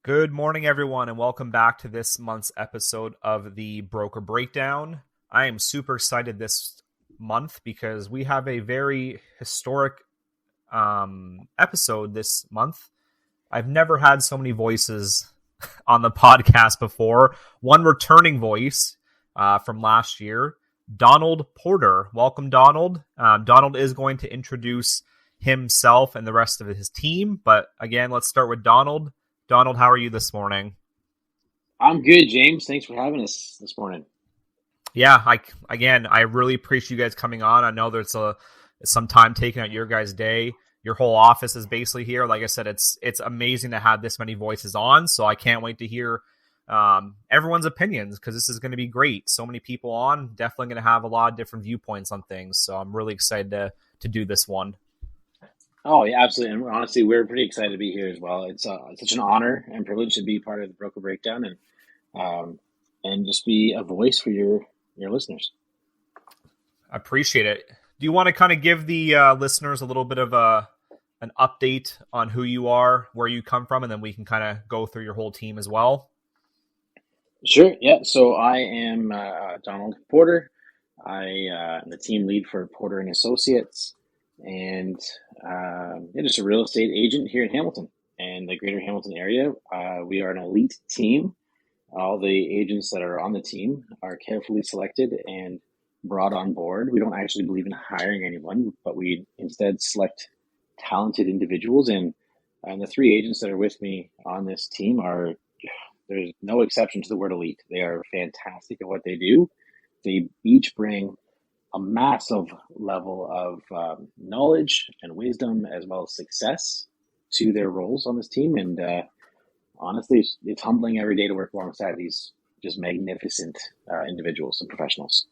Good morning, everyone, and welcome back to this month's episode of the Broker Breakdown. I am super excited this month because we have a very historic episode this month. I've never had so many voices on the podcast before. One returning voice from last year, Donald Porter. Welcome, Donald. Donald is going to introduce himself and the rest of his team, but again, let's start with Donald. Donald, how are you this morning? I'm good, James. Thanks for having us this morning. Yeah, I really appreciate you guys coming on. I know there's some time taken out your guys' day. Your whole office is basically here. Like I said, it's amazing to have this many voices on. So I can't wait to hear everyone's opinions because this is going to be great. So many people on, definitely going to have a lot of different viewpoints on things. So I'm really excited to do this one. Oh, yeah, absolutely. And honestly, we're pretty excited to be here as well. It's such an honor and privilege to be part of the Broker Breakdown and just be a voice for your listeners. I appreciate it. Do you want to kind of give the listeners a little bit of an update on who you are, where you come from, and then we can kind of go through your whole team as well? Sure. Yeah. So I am Donald Porter. I am the team lead for Porter and Associates, and just a real estate agent here in Hamilton and the greater Hamilton area. We are an elite team. All the agents that are on the team are carefully selected and brought on board. We don't actually believe in hiring anyone, but we instead select talented individuals. And the three agents that are with me on this team there's no exception to the word elite. They are fantastic at what they do. They each bring a massive level of knowledge and wisdom as well as success to their roles on this team. And honestly, it's humbling every day to work alongside these just magnificent individuals and professionals.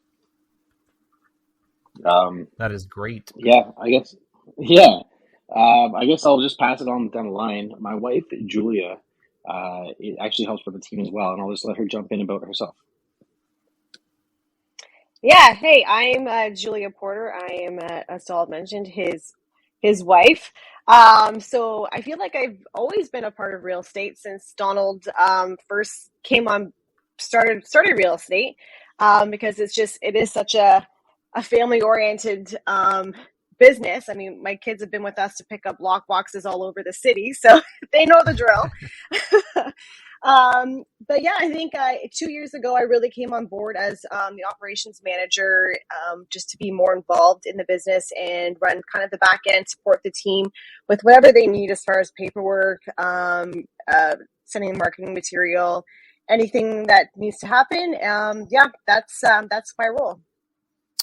That is great. Yeah, I guess. Yeah. I guess I'll just pass it on down the line. My wife, Julia, it actually helps with the team as well, and I'll just let her jump in about herself. Yeah, hey, I'm Julia Porter. I am, as Donald mentioned, his wife. So I feel like I've always been a part of real estate since Donald first came on, started real estate, because it is such a family-oriented business. I mean, my kids have been with us to pick up lock boxes all over the city, so they know the drill. But yeah, I think 2 years ago, I really came on board as the operations manager, just to be more involved in the business and run kind of the back end, support the team with whatever they need as far as paperwork, sending marketing material, anything that needs to happen. Yeah, that's my role.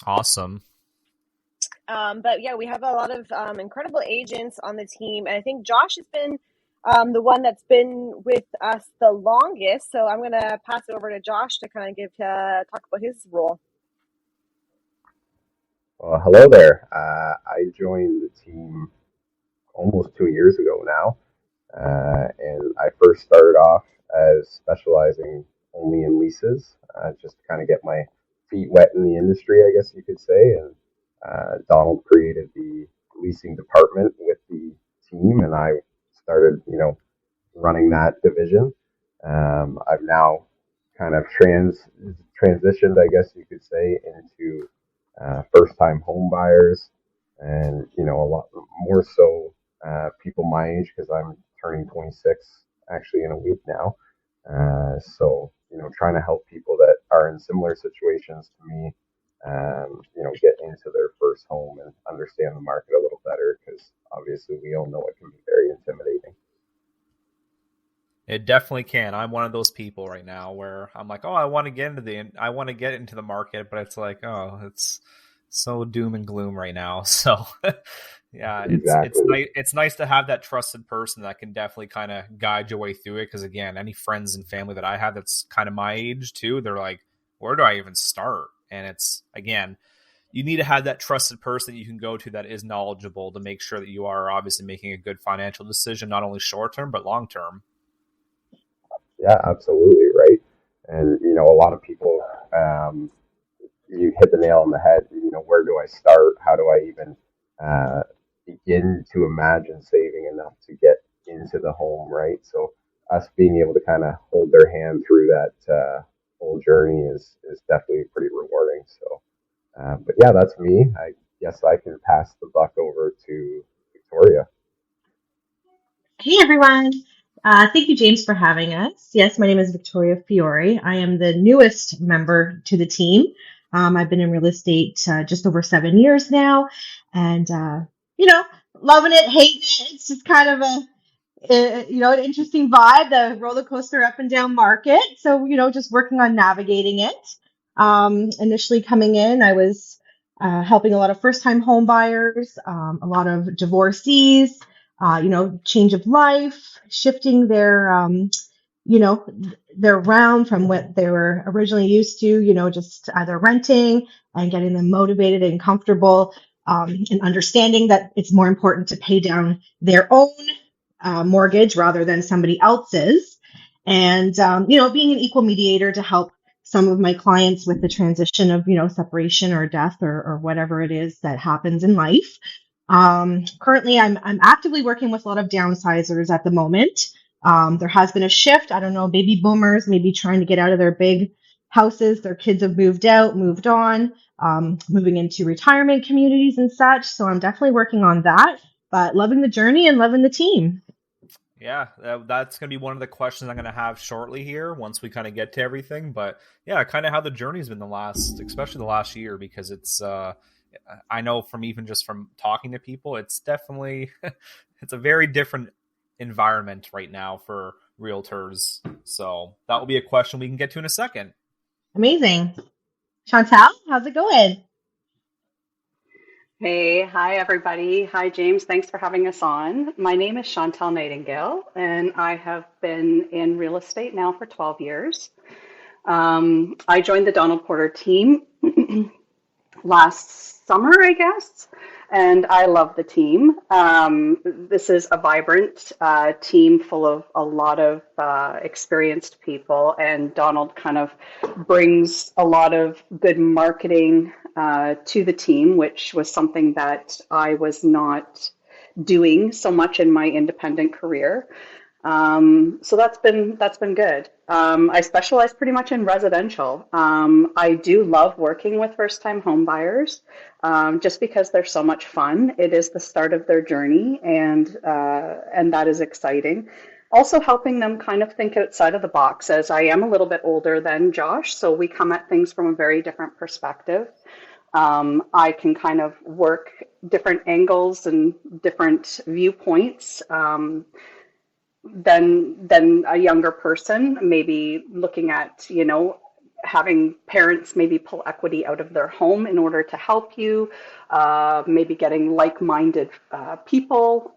Awesome. But yeah, we have a lot of incredible agents on the team, and I think Josh has been the one that's been with us the longest. So I'm going to pass it over to Josh to kind of talk about his role. Well, hello there. I joined the team almost 2 years ago now, and I first started off as specializing only in leases, just to kind of get my feet wet in the industry, I guess you could say. And Donald created the leasing department with the team, and I started, running that division. I've now kind of transitioned, I guess you could say, into first-time home buyers, and a lot more so people my age, because I'm turning 26 actually in a week now. So trying to help people that are in similar situations to me, get into their first home and understand the market a little better, because obviously we all know it can be very intimidating. It definitely can. I'm one of those people right now where I'm like, oh, I want to get into the market, but it's like, oh, it's so doom and gloom right now. So yeah, exactly. It's nice to have that trusted person that can definitely kind of guide your way through it. Because again, any friends and family that I have that's kind of my age too, they're like, where do I even start? And it's, again, you need to have that trusted person that you can go to that is knowledgeable to make sure that you are obviously making a good financial decision, not only short term, but long term. Yeah, absolutely. Right. And, a lot of people, you hit the nail on the head. Where do I start? How do I even begin to imagine saving enough to get into the home, right? So us being able to kind of hold their hand through that whole journey is definitely pretty rewarding. So, but yeah, that's me. I guess I can pass the buck over to Victoria. Hey everyone. Thank you, James, for having us. Yes, my name is Victoria Fiore. I am the newest member to the team. I've been in real estate just over 7 years now, and loving it, hating it. It's just kind of an interesting vibe, the roller coaster up and down market. So, just working on navigating it. Initially coming in, I was helping a lot of first time home buyers, a lot of divorcees, change of life, shifting you know, their realm from what they were originally used to, just either renting and getting them motivated and comfortable, and understanding that it's more important to pay down their own mortgage rather than somebody else's. And, being an equal mediator to help some of my clients with the transition of, separation or death or whatever it is that happens in life. Currently, I'm actively working with a lot of downsizers at the moment. There has been a shift. I don't know, baby boomers maybe trying to get out of their big houses. Their kids have moved out, moved on, moving into retirement communities and such. So I'm definitely working on that, but loving the journey and loving the team. Yeah, that's going to be one of the questions I'm going to have shortly here once we kind of get to everything. But yeah, kind of how the journey's been especially the last year, because I know from even just from talking to people, it's definitely, it's a very different environment right now for realtors. So that will be a question we can get to in a second. Amazing. Chantal, how's it going? Hey, hi everybody. Hi James, thanks for having us on. My name is Chantal Nightingale, and I have been in real estate now for 12 years. I joined the Donald Porter team last summer, I guess, and I love the team. This is a vibrant team full of a lot of experienced people, and Donald kind of brings a lot of good marketing to the team, which was something that I was not doing so much in my independent career. So that's been good. I specialize pretty much in residential. I do love working with first-time home buyers, just because they're so much fun. It is the start of their journey, and that is exciting. Also helping them kind of think outside of the box, as I am a little bit older than Josh, so we come at things from a very different perspective. I can kind of work different angles and different viewpoints. Than a younger person, maybe looking at, having parents maybe pull equity out of their home in order to help you, maybe getting like-minded people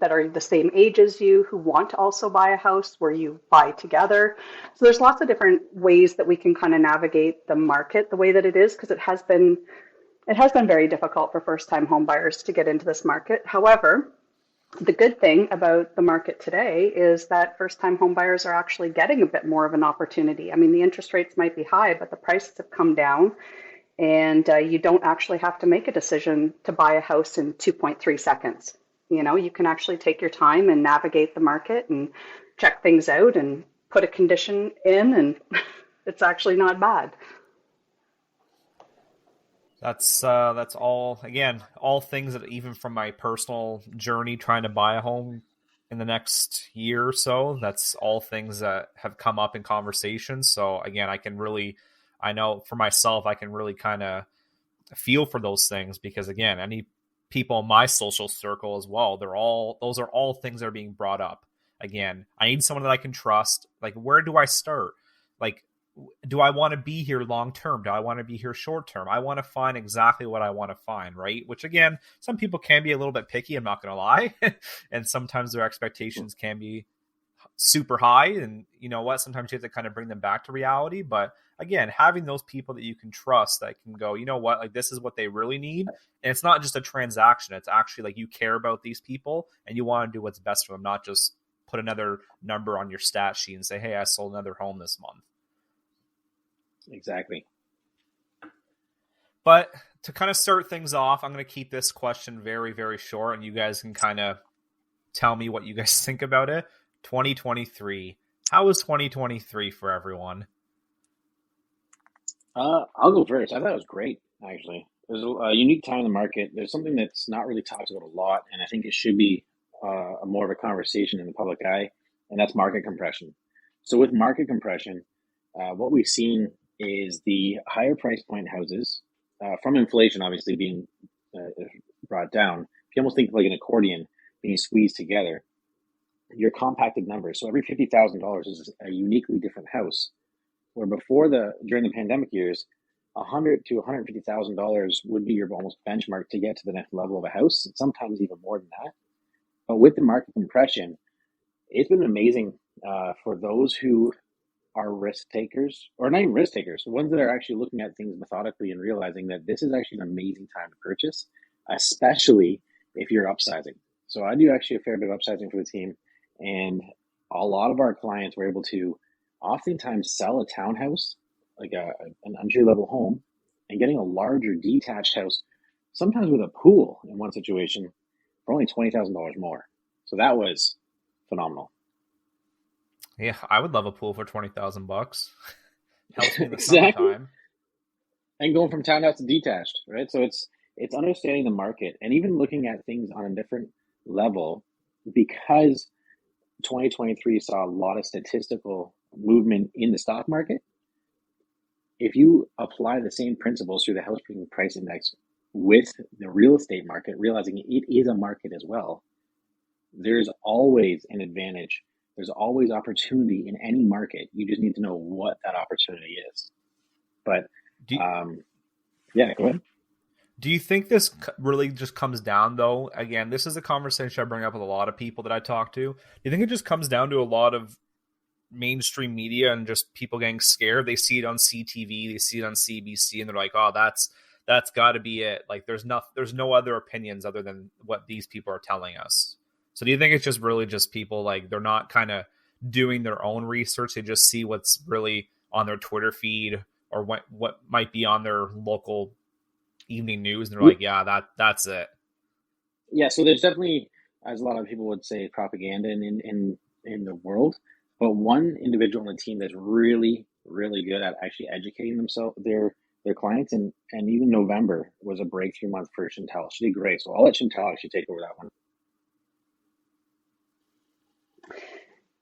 that are the same age as you who want to also buy a house where you buy together. So there's lots of different ways that we can kind of navigate the market the way that it is, because it has been very difficult for first-time home buyers to get into this market. However, the good thing about the market today is that first-time home buyers are actually getting a bit more of an opportunity. I mean, the interest rates might be high, but the prices have come down, and you don't actually have to make a decision to buy a house in 2.3 seconds. You can actually take your time and navigate the market and check things out and put a condition in, and it's actually not bad. That's all things that even from my personal journey trying to buy a home in the next year or so, that's all things that have come up in conversations. So again, I know for myself, I can really kind of feel for those things, because again, any people in my social circle as well, those are all things that are being brought up. Again, I need someone that I can trust. Like, where do I start? Like, do I want to be here long term? Do I want to be here short term? I want to find exactly what I want to find, right? Which again, some people can be a little bit picky, I'm not going to lie. And sometimes their expectations can be super high. And you know what? Sometimes you have to kind of bring them back to reality. But again, having those people that you can trust that can go, you know what, like this is what they really need. And it's not just a transaction. It's actually like you care about these people and you want to do what's best for them, not just put another number on your stat sheet and say, hey, I sold another home this month. Exactly. But to kind of start things off, I'm going to keep this question very, very short, and you guys can kind of tell me what you guys think about it. 2023. How was 2023 for everyone? I'll go first. I thought it was great, actually. It was a unique time in the market. There's something that's not really talked about a lot, and I think it should be more of a conversation in the public eye, and that's market compression. So with market compression, what we've seen is the higher price point houses, from inflation obviously being brought down. If you almost think like an accordion being squeezed together, your compacted numbers. So every $50,000 is a uniquely different house. Where before during the pandemic years, $100,000 to $150,000 would be your almost benchmark to get to the next level of a house, and sometimes even more than that. But with the market compression, it's been amazing for those who are risk takers, or not even risk takers, the ones that are actually looking at things methodically and realizing that this is actually an amazing time to purchase, especially if you're upsizing. So I do actually a fair bit of upsizing for the team, and a lot of our clients were able to oftentimes sell a townhouse, like an entry-level home, and getting a larger detached house, sometimes with a pool in one situation, for only $20,000 more. So that was phenomenal. Yeah, I would love a pool for $20,000. Helps me in the Exactly. summertime. And going from townhouse to detached, right? So it's understanding the market and even looking at things on a different level, because 2023 saw a lot of statistical movement in the stock market. If you apply the same principles through the house price index with the real estate market, realizing it is a market as well, there's always an advantage. There's always opportunity in any market. You just need to know what that opportunity is. But yeah, go ahead. Do you think this really just comes down, though? Again, this is a conversation I bring up with a lot of people that I talk to. Do you think it just comes down to a lot of mainstream media and just people getting scared? They see it on CTV, they see it on CBC, and they're like, "Oh, that's got to be it." Like, there's no other opinions other than what these people are telling us. So, do you think it's just really just people, like, they're not kind of doing their own research? They just see what's really on their Twitter feed or what might be on their local evening news, and they're like, "Yeah, that's it." Yeah, so there's definitely, as a lot of people would say, propaganda in the world. But one individual on the team that's really, really good at actually educating themselves, their clients, and even November was a breakthrough month for Chantal. She did great. So I'll let Chantal actually take over that one.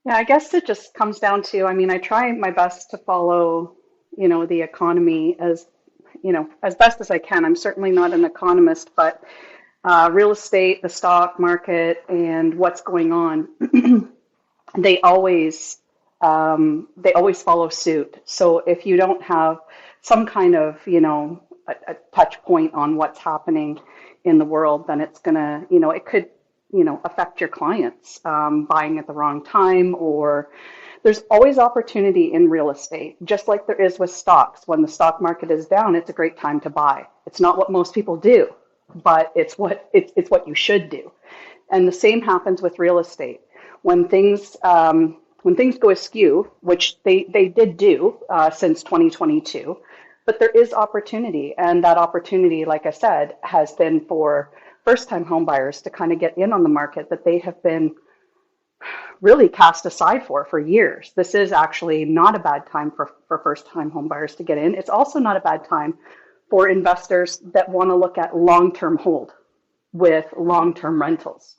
Yeah, I guess it just comes down to, I mean, I try my best to follow, the economy as best as I can. I'm certainly not an economist, but real estate, the stock market, and what's going on, they always follow suit. So if you don't have some kind of, a touch point on what's happening in the world, then it's gonna, it could, affect your clients buying at the wrong time, or there's always opportunity in real estate, just like there is with stocks. When the stock market is down, it's a great time to buy. It's not what most people do, but it's what you should do. And the same happens with real estate. When things go askew, which they did do since 2022, but there is opportunity, and that opportunity, like I said, has been for first-time homebuyers to kind of get in on the market that they have been really cast aside for years. This is actually not a bad time for first-time homebuyers to get in. It's also not a bad time for investors that want to look at long-term hold with long-term rentals.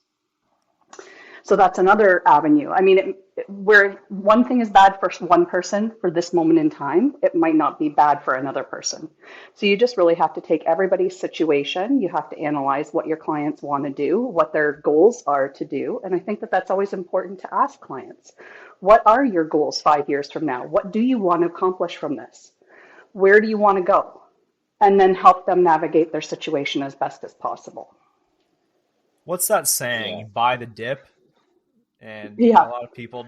So that's another avenue. I mean, where one thing is bad for one person for this moment in time, it might not be bad for another person. So you just really have to take everybody's situation. You have to analyze what your clients want to do, what their goals are to do. And I think that that's always important to ask clients. What are your goals 5 years from now? What do you want to accomplish from this? Where do you want to go? And then help them navigate their situation as best as possible. What's that saying? Yeah. Buy the dip. And Yeah. a lot of people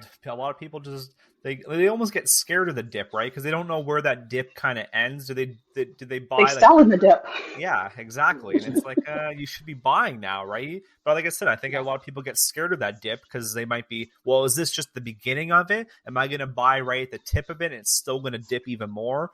just they almost get scared of the dip, right? Because they don't know where that dip kind of ends. Do they buy? They sell in the dip. Yeah, exactly. And it's like you should be buying now, right? But like I said, I think a lot of people get scared of that dip because they might be, well, is this just the beginning of it? Am I going to buy right at the tip of it and it's still going to dip even more?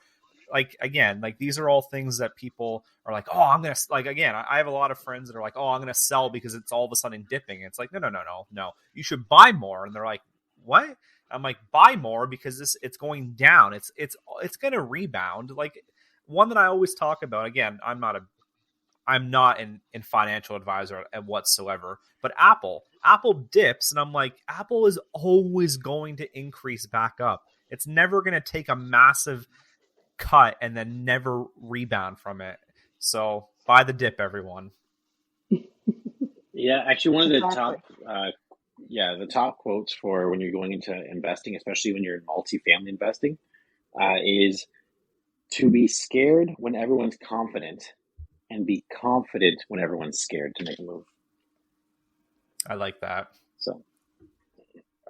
like, again, like, these are all things that people are like, oh, I'm gonna, like, again, I have a lot of friends that are like, oh, I'm gonna sell because it's all of a sudden dipping. It's like, no, you should buy more. And they're like, what? I'm like, buy more because it's going down. It's gonna rebound. Like, one that I always talk about, again, I'm not in financial advisor whatsoever, but Apple dips, and I'm like, Apple is always going to increase back up. It's never going to take a massive cut and then never rebound from it. So buy the dip, everyone. Yeah, actually, one of the Exactly. the top quotes for when you're going into investing, especially when you're in multifamily investing, is to be scared when everyone's confident and be confident when everyone's scared to make a move. I like that. So,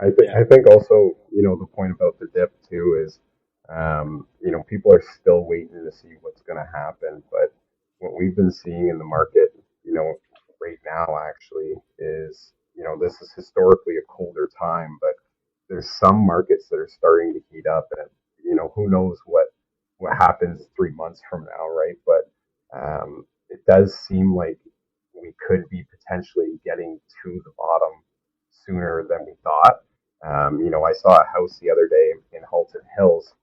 I think also, the point about the dip too is, people are still waiting to see what's going to happen. But what we've been seeing in the market, right now actually is, this is historically a colder time, but there's some markets that are starting to heat up, and who knows what happens 3 months from now, right? But it does seem like we could be potentially getting to the bottom sooner than we thought. I saw a house the other day in Halton Hills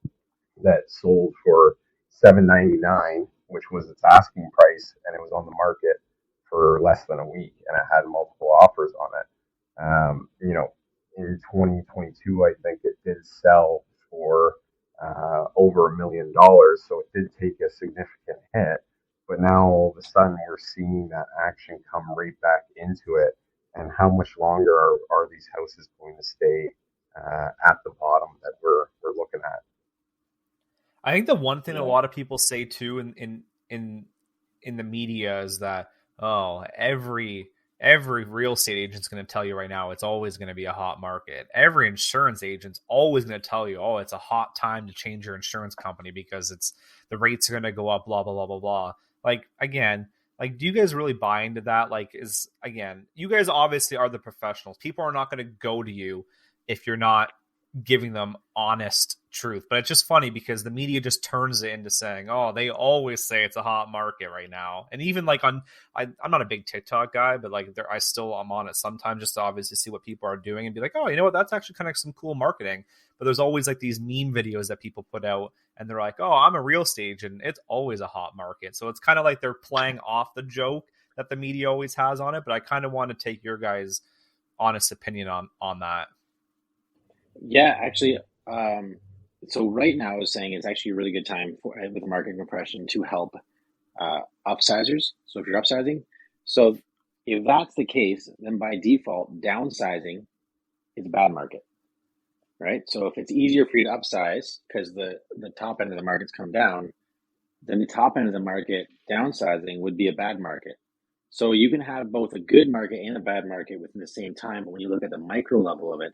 that sold for $799, which was its asking price, and it was on the market for less than a week, and it had multiple offers on it. In 2022, I think it did sell for over $1 million, so it did take a significant hit. But now all of a sudden, we're seeing that action come right back into it. And how much longer are these houses going to stay at the bottom that we're looking at? I think the one thing that a yeah, lot of people say too in the media is that, oh, every real estate agent's going to tell you right now it's always going to be a hot market. Every insurance agent's always going to tell you, oh, it's a hot time to change your insurance company because the rates are going to go up, blah blah blah blah blah. Like, again, like, do you guys really buy into that? Like, again, you guys obviously are the professionals. People are not going to go to you if you're not giving them honest truth. But it's just funny because the media just turns it into saying, oh, they always say it's a hot market right now. And even like I'm not a big TikTok guy, but like I'm on it sometimes just to obviously see what people are doing and be like, oh, you know what, that's actually kind of some cool marketing. But there's always like these meme videos that people put out and they're like, oh, I'm a real estate agent, it's always a hot market. So it's kind of like they're playing off the joke that the media always has on it. But I kind of want to take your guys' honest opinion on that. yeah. Actually, so right now, I was saying it's actually a really good time with market compression to help upsizers. So if you're upsizing, so if that's the case, then by default, downsizing is a bad market, right? So if it's easier for you to upsize because the top end of the market's come down, then the top end of the market downsizing would be a bad market. So you can have both a good market and a bad market within the same time. But when you look at the micro level of it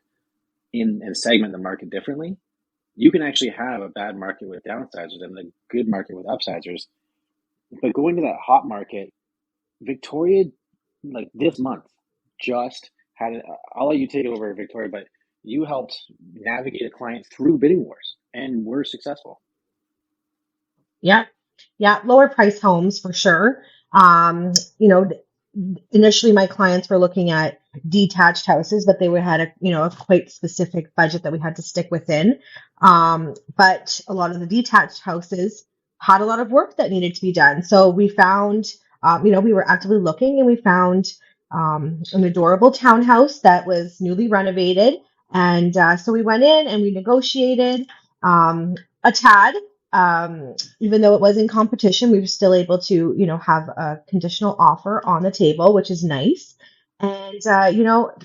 and segment the market differently, you can actually have a bad market with downsizers and a good market with upsizers. But going to that hot market, Victoria, like this month, just had it. I'll let you take it over, Victoria, but you helped navigate a client through bidding wars and were successful. Yeah. Yeah. Lower price homes for sure. Um, you know, Initially my clients were looking at detached houses, but they had a quite specific budget that we had to stick within. But a lot of the detached houses had a lot of work that needed to be done. So we found, we were actively looking and we found an adorable townhouse that was newly renovated. And so we went in and we negotiated a tad. Even though it was in competition, we were still able to, have a conditional offer on the table, which is nice. And,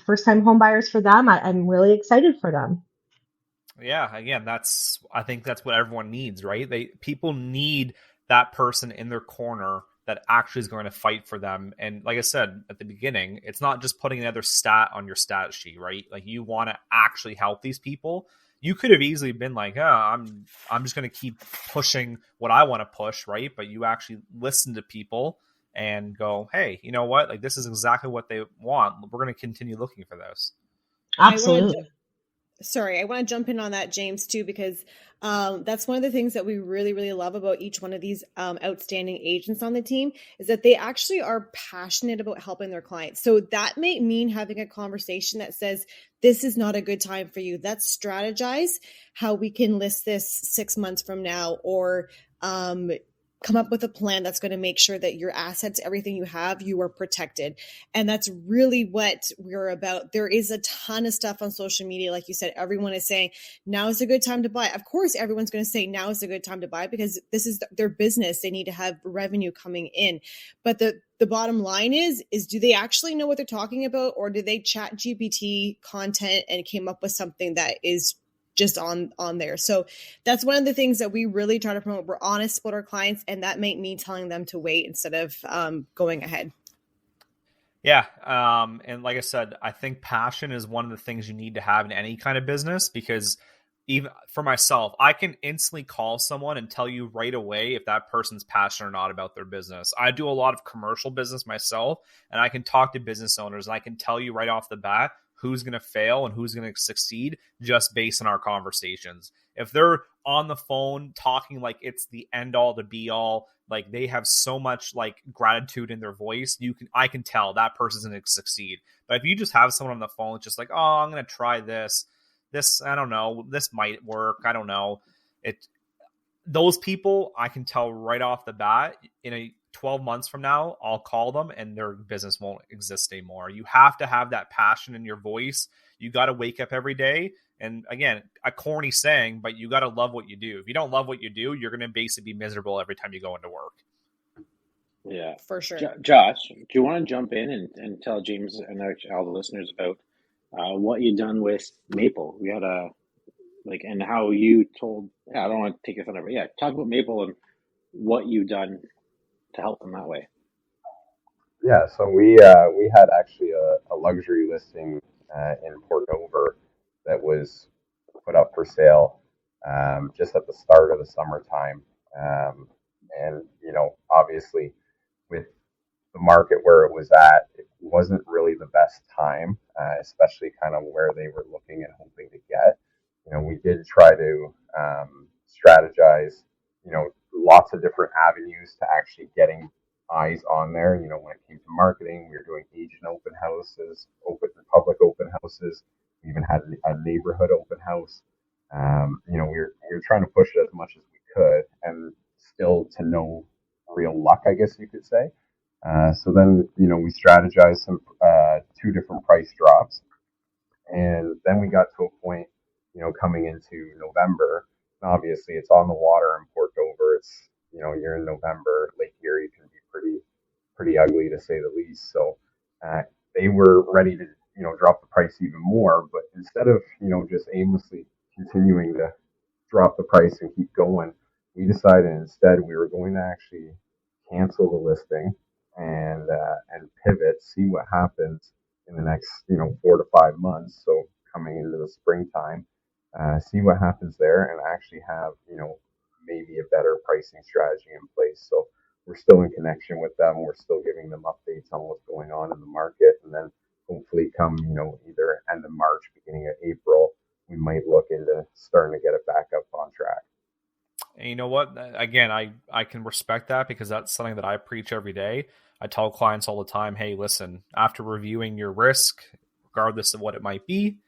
first time home buyers for them, I'm really excited for them. Yeah, again, I think that's what everyone needs, right? People need that person in their corner that actually is going to fight for them. And like I said at the beginning, it's not just putting another stat on your stat sheet, right? Like, you want to actually help these people. You could have easily been like, oh, I'm just going to keep pushing what I want to push, right? But you actually listen to people and go, hey, you know what? Like, this is exactly what they want. We're going to continue looking for this. I wanted to Absolutely. Sorry, I want to jump in on that, James, too, because that's one of the things that we really, really love about each one of these outstanding agents on the team is that they actually are passionate about helping their clients. So that may mean having a conversation that says, this is not a good time for you. Let's strategize how we can list this 6 months from now, or come up with a plan that's going to make sure that your assets, everything you have, you are protected. And that's really what we're about. There is a ton of stuff on social media. Like you said, everyone is saying now is a good time to buy. Of course, everyone's going to say now is a good time to buy because this is their business. They need to have revenue coming in. But the bottom line is do they actually know what they're talking about, or do they chat GPT content and came up with something that is just on there? So that's one of the things that we really try to promote. We're honest with our clients, and that might mean telling them to wait instead of going ahead. Yeah. And like I said, I think passion is one of the things you need to have in any kind of business, because even for myself, I can instantly call someone and tell you right away if that person's passionate or not about their business. I do a lot of commercial business myself, and I can talk to business owners and I can tell you right off the bat who's going to fail and who's going to succeed just based on our conversations. If they're on the phone talking like it's the end all to be all, like they have so much like gratitude in their voice, I can tell that person's going to succeed. But if you just have someone on the phone, it's just like, oh, I'm going to try this, I don't know, this might work, I don't know. Those people, I can tell right off the bat, in a 12 months from now, I'll call them and their business won't exist anymore. You have to have that passion in your voice. You got to wake up every day. And again, a corny saying, but you got to love what you do. If you don't love what you do, you're going to basically be miserable every time you go into work. Yeah, for sure. Josh, do you want to jump in and tell James and all the listeners about what you've done with Maple? We had and how you told, I don't want to take your thunder, but talk about Maple and what you've done to help them that way. Yeah, so we had actually a luxury listing in Port Dover that was put up for sale just at the start of the summertime, and obviously with the market where it was at, it wasn't really the best time, especially kind of where they were looking and hoping to get. We did try to strategize, lots of different avenues to actually getting eyes on there. When it came to marketing, we were doing agent open houses, public open houses. We even had a neighborhood open house. We were trying to push it as much as we could, and still to no real luck, I guess you could say. So then, we strategized some 2 different price drops, and then we got to a point, coming into November. Obviously, it's on the water in Port Dover. It's you're in November. Lake Erie can be pretty ugly to say the least. So they were ready to drop the price even more. But instead of just aimlessly continuing to drop the price and keep going, we decided instead we were going to actually cancel the listing and pivot, see what happens in the next 4 to 5 months. So coming into the springtime, see what happens there, and actually have maybe a better pricing strategy in place. So we're still in connection with them. We're still giving them updates on what's going on in the market, and then hopefully come either end of March, beginning of April, we might look into starting to get it back up on track. And you know what? Again, I can respect that, because that's something that I preach every day. I tell clients all the time, hey, listen, after reviewing your risk, regardless of what it might be,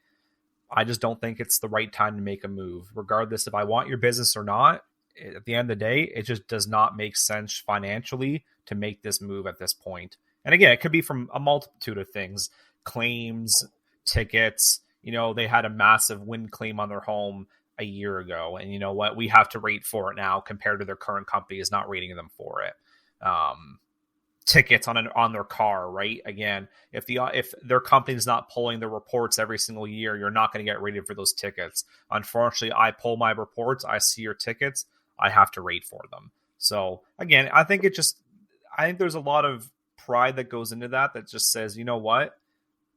I just don't think it's the right time to make a move. Regardless if I want your business or not, at the end of the day, it just does not make sense financially to make this move at this point. And again, it could be from a multitude of things: claims, tickets. They had a massive wind claim on their home a year ago, and you know what? We have to rate for it now compared to their current company is not rating them for it. Tickets on their car, right? Again, if their company is not pulling their reports every single year, you're not going to get rated for those tickets. Unfortunately, I pull my reports, I see your tickets, I have to rate for them. So again, I think there's a lot of pride that goes into that just says, you know what,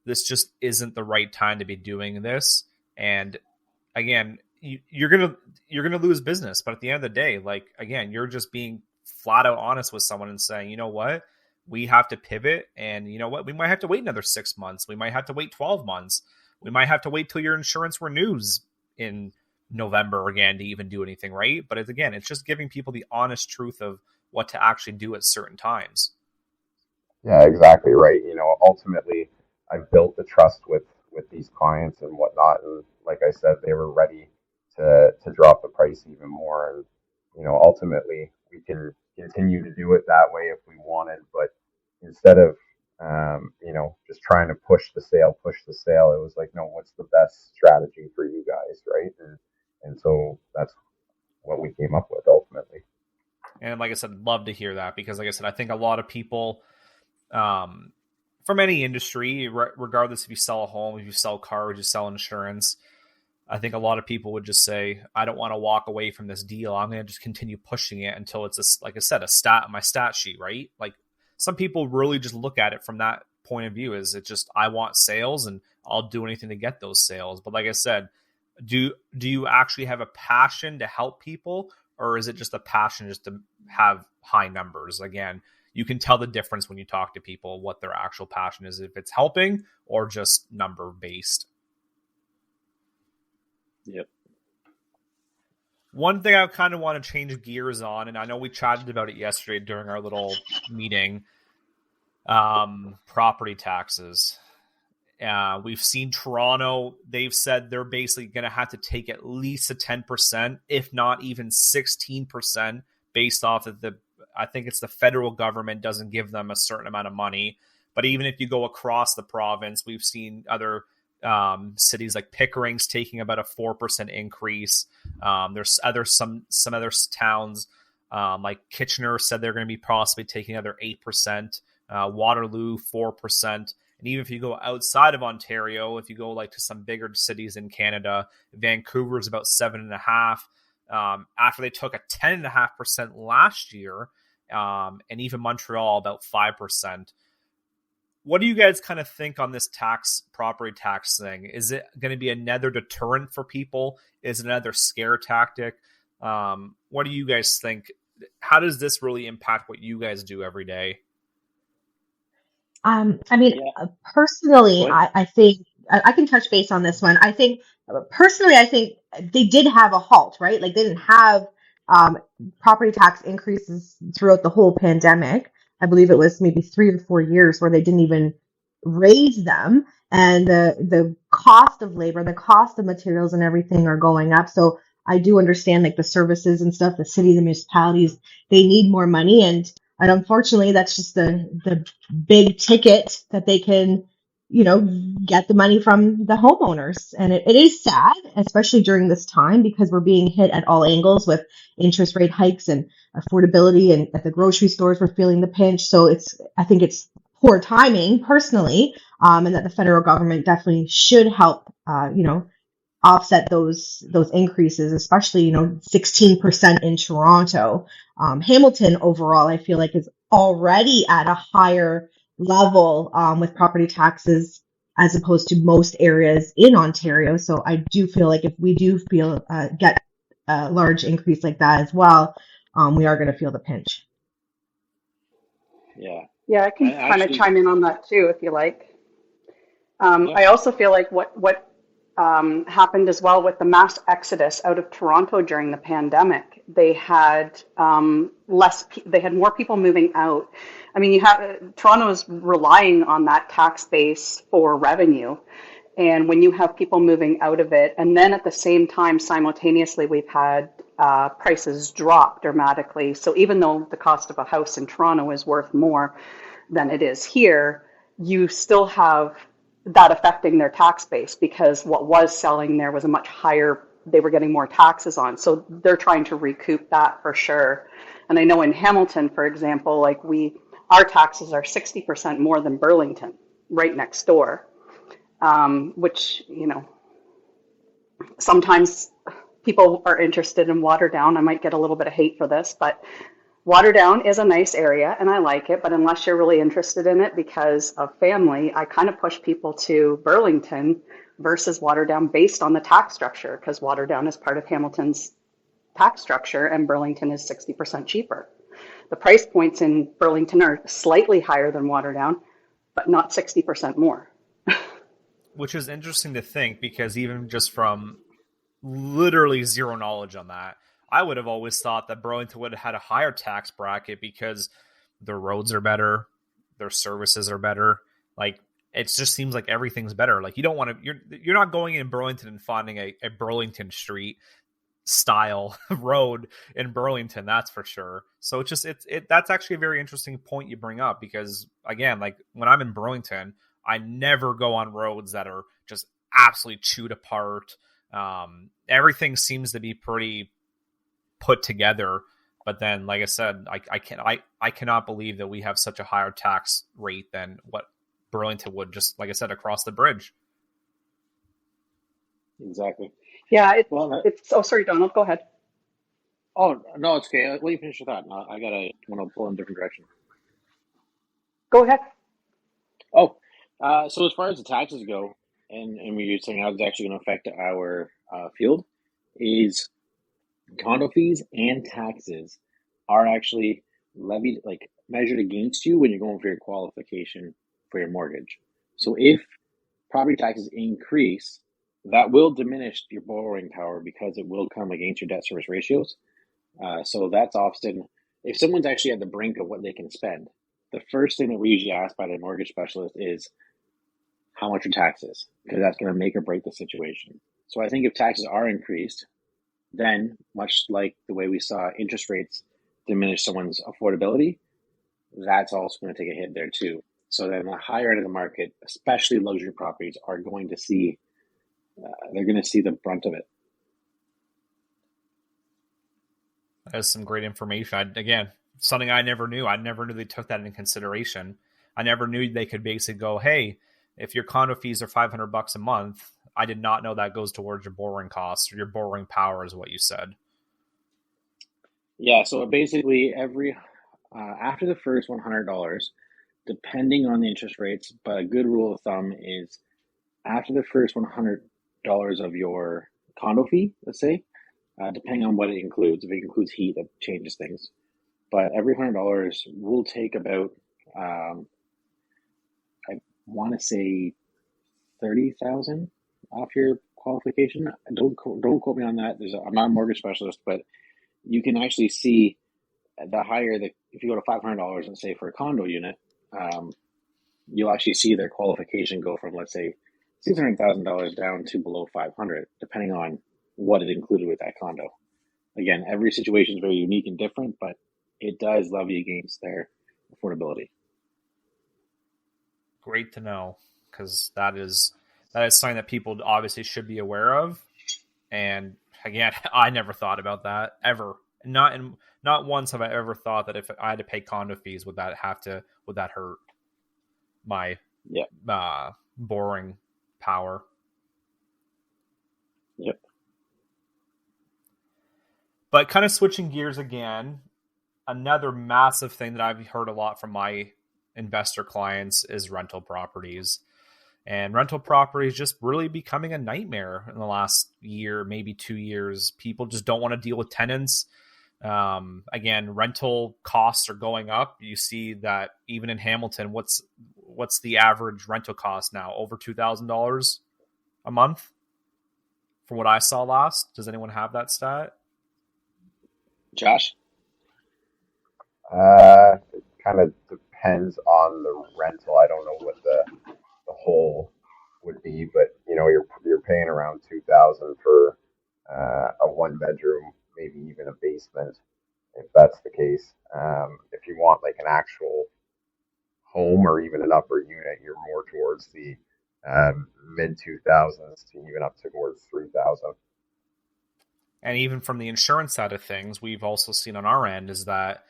this just isn't the right time to be doing this. And again, you're gonna lose business, but at the end of the day, like, again, you're just being flat out honest with someone and saying, you know what, we have to pivot, and you know what, we might have to wait another 6 months, we might have to wait 12 months, we might have to wait till your insurance renews in November again to even do anything, right? But it's just giving people the honest truth of what to actually do at certain times. Yeah, exactly right. Ultimately, I've built the trust with these clients and whatnot, and like I said, they were ready to drop the price even more. And ultimately, we can continue to do it that way if we wanted, but instead of just trying to push the sale, it was like, no, what's the best strategy for you guys, right? And so that's what we came up with ultimately. And like I said, love to hear that, because like I said, I think a lot of people from any industry, regardless if you sell a home, if you sell cars, you sell insurance, I think a lot of people would just say, I don't want to walk away from this deal. I'm going to just continue pushing it until it's, like I said, a stat on my stat sheet, right? Like some people really just look at it from that point of view. Is it just, I want sales and I'll do anything to get those sales. But like I said, do you actually have a passion to help people, or is it just a passion just to have high numbers? Again, you can tell the difference when you talk to people what their actual passion is, if it's helping or just number based. Yep. One thing I kind of want to change gears on, and I know we chatted about it yesterday during our little meeting, property taxes. We've seen Toronto, they've said they're basically going to have to take at least a 10%, if not even 16%, based off of I think it's the federal government doesn't give them a certain amount of money. But even if you go across the province, we've seen other cities like Pickering's taking about a 4% increase. There's some other towns like Kitchener said they're going to be possibly taking another 8%. Waterloo 4%. And even if you go outside of Ontario, if you go like to some bigger cities in Canada, Vancouver is about 7.5%. After they took a 10.5% last year, and even Montreal about 5%. What do you guys kind of think on this property tax thing? Is it going to be another deterrent for people? Is it another scare tactic? What do you guys think? How does this really impact what you guys do every day? Personally, Go ahead. I think I can touch base on this one. I think personally, I think they did have a halt, right? Like they didn't have um, property tax increases throughout the whole pandemic. I believe it was maybe 3 or 4 years where they didn't even raise them, and the cost of labor, the cost of materials, and everything are going up. So I do understand like the services and stuff, the cities and municipalities, they need more money, and unfortunately, that's just the big ticket that they can, get the money from the homeowners. And it is sad, especially during this time, because we're being hit at all angles with interest rate hikes and affordability. And at the grocery stores, we're feeling the pinch. So I think it's poor timing personally, and that the federal government definitely should help, offset those increases, especially 16% in Toronto. Hamilton overall, I feel like is already at a higher level with property taxes as opposed to most areas in Ontario. So I do feel like if we do get a large increase like that as well, we are going to feel the pinch. Yeah. Yeah, I can kind of chime in on that too, if you like. Yeah. I also feel like what happened as well with the mass exodus out of Toronto during the pandemic. They had they had more people moving out. I mean, Toronto is relying on that tax base for revenue. And when you have people moving out of it, and then at the same time, simultaneously, we've had prices drop dramatically. So even though the cost of a house in Toronto is worth more than it is here, you still have that affecting their tax base because what was selling there was a much higher, they were getting more taxes on. So they're trying to recoup that for sure. And I know in Hamilton, for example, like our taxes are 60% more than Burlington, right next door. Which, sometimes people are interested in Waterdown. I might get a little bit of hate for this, but Waterdown is a nice area and I like it, but unless you're really interested in it because of family, I kind of push people to Burlington versus Waterdown based on the tax structure, because Waterdown is part of Hamilton's tax structure and Burlington is 60% cheaper. The price points in Burlington are slightly higher than Waterdown, but not 60% more. which is interesting to think, because even just from literally zero knowledge on that, I would have always thought that Burlington would have had a higher tax bracket because their roads are better, their services are better. Like, it just seems like everything's better. Like, you don't want to, you're not going in Burlington and finding a Burlington Street style road in Burlington, that's for sure. So it's just that's actually a very interesting point you bring up, because again, like when I'm in Burlington, I never go on roads that are just absolutely chewed apart. Everything seems to be pretty put together, but then, like I said, I cannot believe that we have such a higher tax rate than what Burlington would, just like I said, across the bridge. Exactly. Yeah, Well, it's. Oh, sorry, Donald. Go ahead. oh no, it's okay. Let you finish your thought. I gotta want to pull in a different direction. Go ahead. Oh, so as far as the taxes go, and we were saying how it's actually going to affect our field, is condo fees and taxes are actually levied, like measured against you when you're going for your qualification for your mortgage. So if property taxes increase, that will diminish your borrowing power because it will come against your debt service ratios. So that's often, if someone's actually at the brink of what they can spend, the first thing that we usually ask by the mortgage specialist is how much are taxes, because that's going to make or break the situation. So I think if taxes are increased, then much like the way we saw interest rates diminish someone's affordability, that's also going to take a hit there too. So then the higher end of the market, especially luxury properties, are going to see they're going to see the brunt of it. That's some great information. Again, something I never knew. I never knew they took that into consideration. I never knew they could basically go, hey, if your condo fees are $500 a month, I did not know that goes towards your borrowing costs or your borrowing power, is what you said. Yeah, so basically every after the first $100, depending on the interest rates, but a good rule of thumb is after the first $100 of your condo fee, let's say, depending on what it includes. If it includes heat, that changes things. But every $100 will take about, I want to say, 30,000 off your qualification. Don't quote me on that. I'm not a mortgage specialist, but you can actually see the higher the, if you go to $500 and say for a condo unit, you'll actually see their qualification go from, let's say, $600,000 down to below 500, depending on what it included with that condo. Again, every situation is very unique and different, but it does levy against their affordability. Great to know, because that is something that people obviously should be aware of. And again, I never thought about that ever. Not once have I ever thought that if I had to pay condo fees, would that hurt my borrowing power? Yep. But kind of switching gears again, another massive thing that I've heard a lot from my investor clients is rental properties. And rental properties just really becoming a nightmare in the last year, maybe 2 years. People just don't want to deal with tenants. Again, rental costs are going up. You see that even in Hamilton, what's the average rental cost now? Over $2,000 a month from what I saw last. Does anyone have that stat? Josh? It kind of depends on the rental. I don't know what the whole would be, but you're paying around 2,000 for a one bedroom, maybe even a basement, if that's the case. If you want like an actual home or even an upper unit, you're more towards the mid 2000s to even up towards 3,000. And even from the insurance side of things, we've also seen on our end is that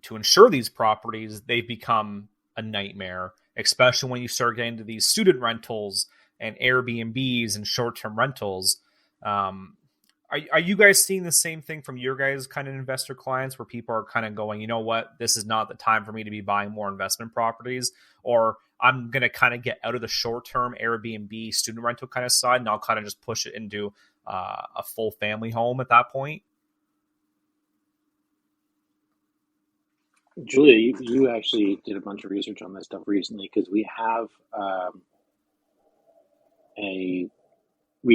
to insure these properties, they've become a nightmare, especially when you start getting to these student rentals and Airbnbs and short-term rentals. Are you guys seeing the same thing from your guys' kind of investor clients, where people are kind of going, you know what, this is not the time for me to be buying more investment properties, or I'm going to kind of get out of the short-term Airbnb student rental kind of side, and I'll kind of just push it into a full family home at that point? Julia, you actually did a bunch of research on this stuff recently, because we have we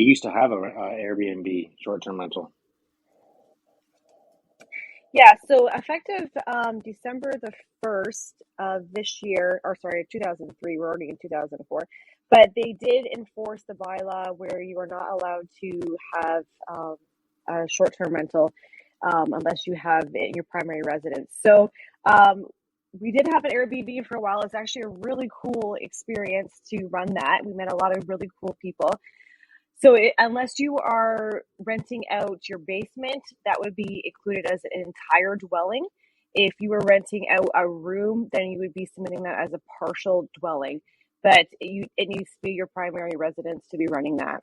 used to have a Airbnb short-term rental. Yeah, so effective December the 1st of this year, or sorry, 2003, we're already in 2004, but they did enforce the bylaw where you are not allowed to have a short-term rental unless you have it in your primary residence. So we did have an Airbnb for a while. It's actually a really cool experience to run that. We met a lot of really cool people. So unless you are renting out your basement, that would be included as an entire dwelling. If you were renting out a room, then you would be submitting that as a partial dwelling. But it needs to be your primary residence to be running that.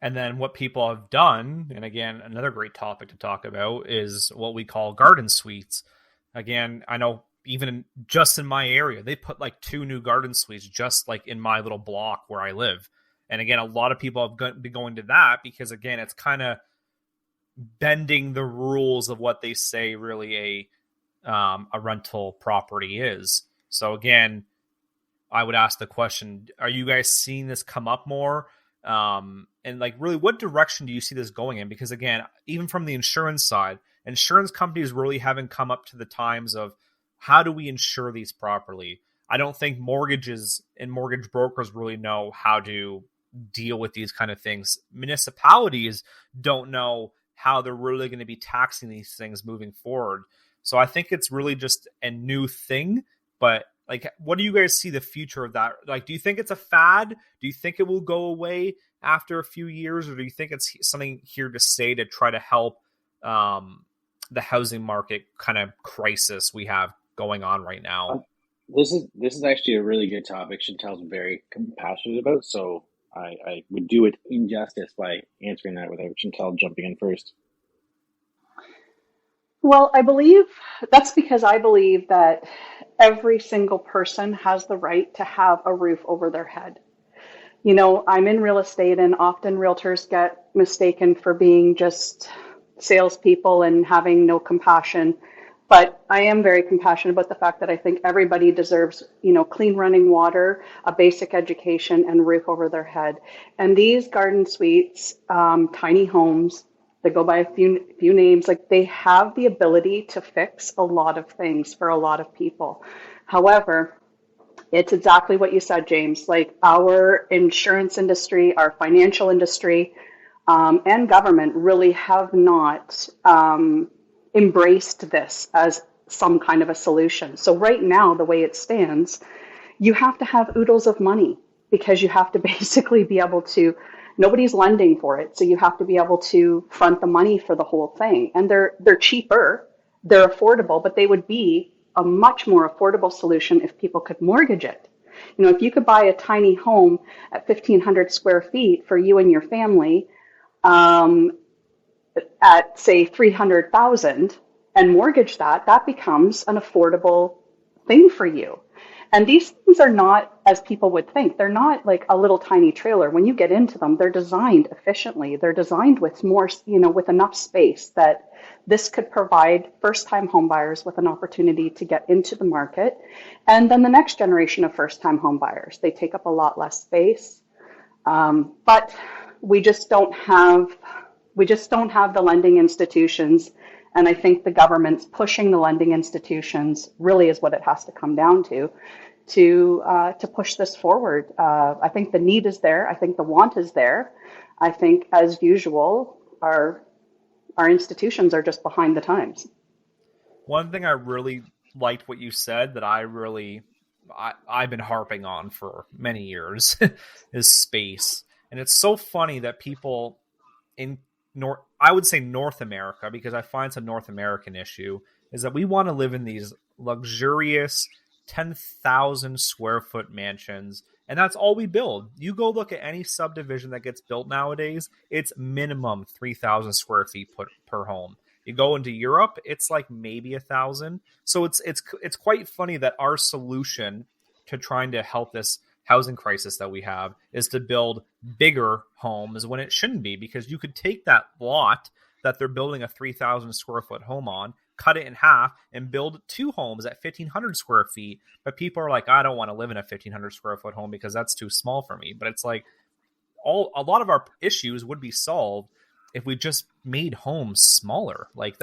And then what people have done, and again, another great topic to talk about, is what we call garden suites. Again, I know even just in my area, they put like 2 new garden suites just like in my little block where I live. And again, a lot of people have been going to that because, again, it's kind of bending the rules of what they say really a rental property is. So again, I would ask the question, are you guys seeing this come up more? And like, really, what direction do you see this going in? Because again, even from the insurance side, insurance companies really haven't come up to the times of how do we insure these properly? I don't think mortgages and mortgage brokers really know how to deal with these kind of things. Municipalities don't know how they're really going to be taxing these things moving forward. So I think it's really just a new thing. But like, what do you guys see the future of that? Like, do you think it's a fad? Do you think it will go away after a few years? Or do you think it's something here to stay to try to help the housing market kind of crisis we have going on right now? This is actually a really good topic Chantel's very compassionate about, so I would do it injustice by answering that without Chantel jumping in first. Well, I believe that's because I believe that every single person has the right to have a roof over their head. You know, I'm in real estate, and often realtors get mistaken for being just salespeople and having no compassion. But I am very compassionate about the fact that I think everybody deserves, you know, clean running water, a basic education, and a roof over their head. And these garden suites, tiny homes, they go by a few names, like they have the ability to fix a lot of things for a lot of people. However, it's exactly what you said, James. Like our insurance industry, our financial industry, and government really have not embraced this as some kind of a solution. So right now, the way it stands, you have to have oodles of money because you have to basically be able to, nobody's lending for it. So you have to be able to front the money for the whole thing. And they're cheaper, they're affordable, but they would be a much more affordable solution if people could mortgage it. You know, if you could buy a tiny home at 1,500 square feet for you and your family, at say 300,000 and mortgage that, that becomes an affordable thing for you. And these things are not, as people would think, they're not like a little tiny trailer. When you get into them, they're designed efficiently. They're designed with more, you know, with enough space that this could provide first-time homebuyers with an opportunity to get into the market. And then the next generation of first-time homebuyers, they take up a lot less space. But we just don't have the lending institutions. And I think the government's pushing the lending institutions really is what it has to come down to push this forward. I think the need is there. I think the want is there. I think, as usual, our institutions are just behind the times. One thing I really liked what you said that I've been harping on for many years is space. And it's so funny that people in I would say North America, because I find it's a North American issue, is that we want to live in these luxurious 10,000 square foot mansions, and that's all we build. You go look at any subdivision that gets built nowadays, it's minimum 3,000 square feet per home. You go into Europe, it's like maybe 1,000. So it's quite funny that our solution to trying to help this housing crisis that we have is to build bigger homes when it shouldn't be, because you could take that lot that they're building a 3,000 square foot home on, cut it in half and build 2 homes at 1,500 square feet. But people are like, I don't want to live in a 1,500 square foot home because that's too small for me. But it's like a lot of our issues would be solved if we just made homes smaller. Like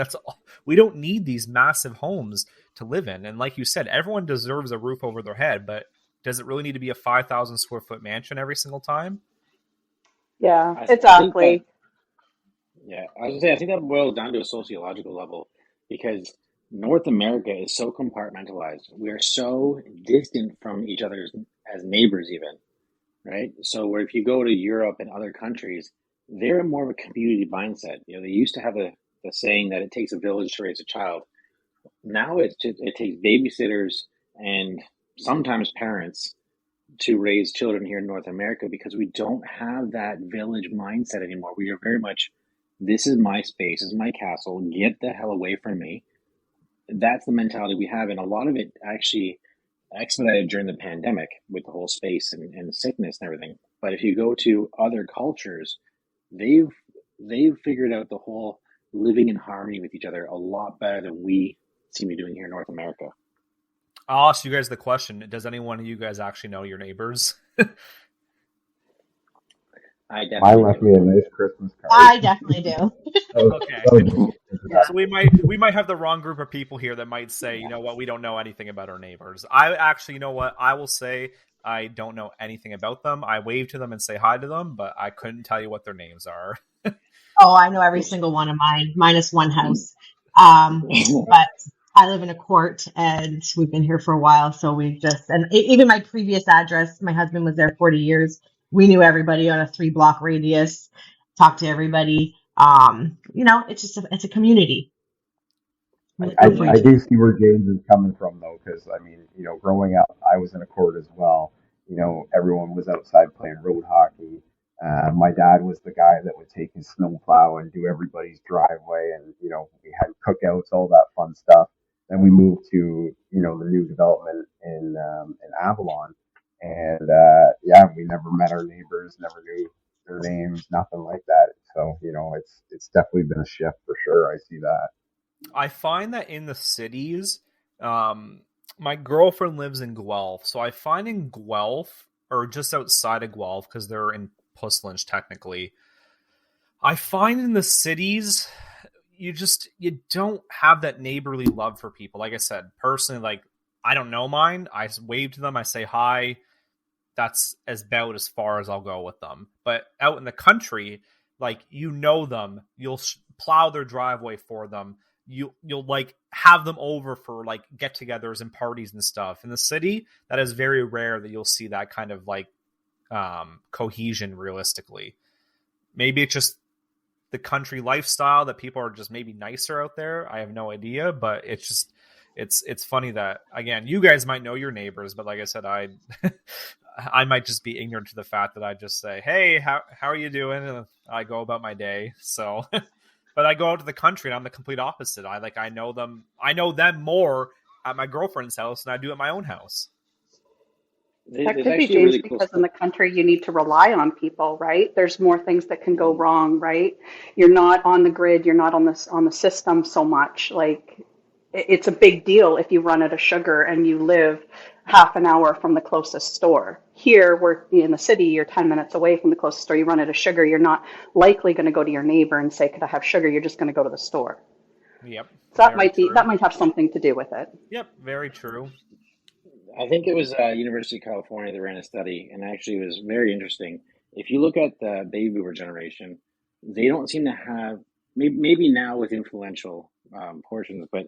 we don't need these massive homes to live in. And like you said, everyone deserves a roof over their head, but does it really need to be a 5,000 square foot mansion every single time? Yeah, I think that, exactly. yeah, I was gonna say, I think that boils down to a sociological level because North America is so compartmentalized. We are so distant from each other as neighbors, even, right? So where if you go to Europe and other countries, they're more of a community mindset. They used to have the saying that it takes a village to raise a child. Now it takes babysitters and sometimes parents to raise children here in North America because we don't have that village mindset anymore. We are very much, this is my space, this is my castle, get the hell away from me. That's the mentality we have. And a lot of it actually expedited during the pandemic with the whole space and sickness and everything. But if you go to other cultures, they've they've figured out the whole living in harmony with each other a lot better than we seem to be doing here in North America. I'll ask you guys the question. Does any one of you guys actually know your neighbors? I Mine definitely left do. me a nice Christmas card. I definitely do. Okay. That was that. So we might have the wrong group of people here that might say, you know what, we don't know anything about our neighbors. I actually, you know what, I will say I don't know anything about them. I wave to them and say hi to them, but I couldn't tell you what their names are. Oh, I know every single one of mine, minus one house. But I live in a court and we've been here for a while. So we've just, and even my previous address, my husband was there 40 years. We knew everybody on a 3 block radius, talked to everybody. It's just, it's a community. We look out for I each Yeah. other. do see where James is coming from though, because I mean, growing up, I was in a court as well. Everyone was outside playing road hockey. My dad was the guy that would take his snowplow and do everybody's driveway, and we had cookouts, all that fun stuff. Then we moved to the new development in Avalon, and yeah, we never met our neighbors, never knew their names, nothing like that. So it's definitely been a shift for sure. I see that. I find that in the cities, my girlfriend lives in Guelph, so I find in Guelph, or just outside of Guelph, because they're in Puslinch technically, I find in the cities you don't have that neighborly love for people. Like I said, personally, like I don't know mine. I wave to them, I say hi. That's about as far as I'll go with them. But out in the country, like them, you'll plow their driveway for them. You'll like have them over for like get-togethers and parties and stuff. In the city, that is very rare that you'll see that kind of like cohesion realistically. Maybe it's just the country lifestyle that people are just maybe nicer out there. I have no idea, but it's just it's funny that again, you guys might know your neighbors, but like I said, I might just be ignorant to the fact that I just say, "Hey, how are you doing?" and I go about my day. So, but I go out to the country and I'm the complete opposite. I know them. I know them more at my girlfriend's house than I do at my own house. That There's could be, actually a James, really cool because in the country you need to rely on people, right? There's more things that can go wrong, right? You're not on the grid, you're not on the system so much. Like it's a big deal if you run out of sugar and you live half an hour from the closest store. Here, we're in the city, you're 10 minutes away from the closest store. You run out of sugar, you're not likely going to go to your neighbor and say, "Could I have sugar?" You're just going to go to the store. Yep, So very that true. might have something to do with it. Yep, very true. I think it was University of California that ran a study, and actually it was very interesting. If you look at the baby boomer generation, they don't seem to have maybe now with influential portions, but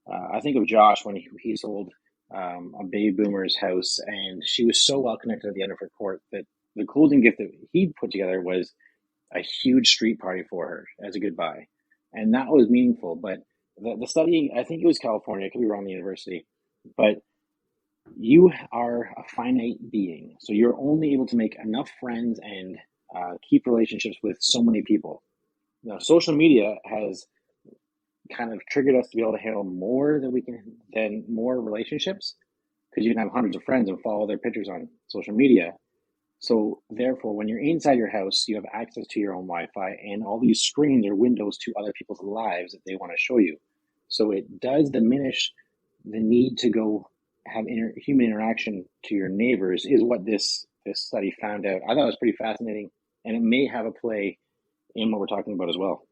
I think of Josh when he sold a baby boomer's house, and she was so well connected at the end of her court that the closing gift that he put together was a huge street party for her as a goodbye, and that was meaningful. But the study, I think it was California, I could be wrong, the university, but you are a finite being, so you're only able to make enough friends and keep relationships with so many people. Now, social media has kind of triggered us to be able to handle more than more relationships because you can have hundreds of friends and follow their pictures on social media. So therefore, when you're inside your house, you have access to your own Wi-Fi, and all these screens are windows to other people's lives that they want to show you. So it does diminish the need to go have human interaction to your neighbors, is what this study found out. I thought it was pretty fascinating, and it may have a play in what we're talking about as well.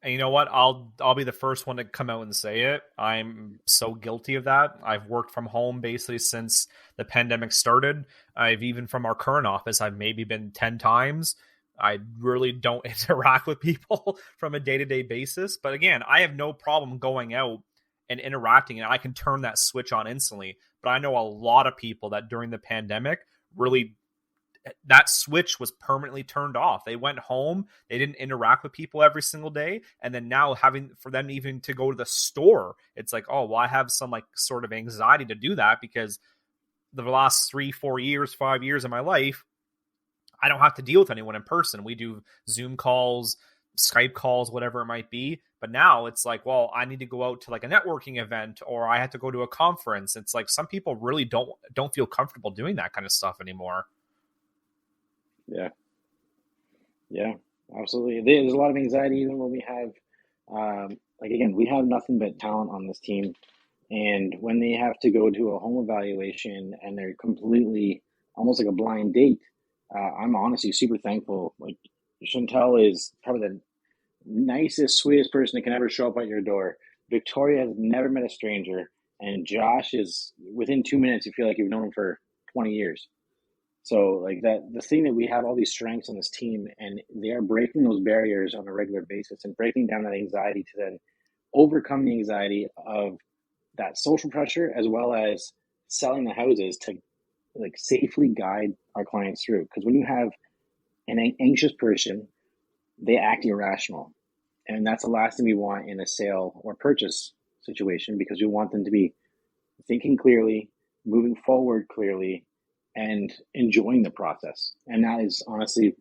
And you know what? I'll be the first one to come out and say it. I'm so guilty of that. I've worked from home basically since the pandemic started. I've even from our current office, I've maybe been 10 times. I really don't interact with people from a day-to-day basis. But again, I have no problem going out and interacting, and I can turn that switch on instantly. But I know a lot of people that during the pandemic really that switch was permanently turned off. They went home, they didn't interact with people every single day, and then now having for them even to go to the store, it's like, oh, well, I have some like sort of anxiety to do that because the last 3-4 years 5 years of my life, I don't have to deal with anyone in person. We do Zoom calls, Skype calls, whatever it might be. But now it's like, well, I need to go out to like a networking event, or I have to go to a conference. It's like some people really don't feel comfortable doing that kind of stuff anymore. Yeah, absolutely. There's a lot of anxiety even when we have, like again, we have nothing but talent on this team, and when they have to go to a home evaluation and they're completely almost like a blind date, I'm honestly super thankful. Like Chantel is probably the nicest, sweetest person that can ever show up at your door. Victoria has never met a stranger, and Josh is within 2 minutes. You feel like you've known him for 20 years. So like that, the thing that we have all these strengths on this team, and they are breaking those barriers on a regular basis and breaking down that anxiety to then overcome the anxiety of that social pressure, as well as selling the houses to like safely guide our clients through. Because when you have an anxious person, they act irrational, and that's the last thing we want in a sale or purchase situation, because we want them to be thinking clearly, moving forward clearly, and enjoying the process. And that is honestly,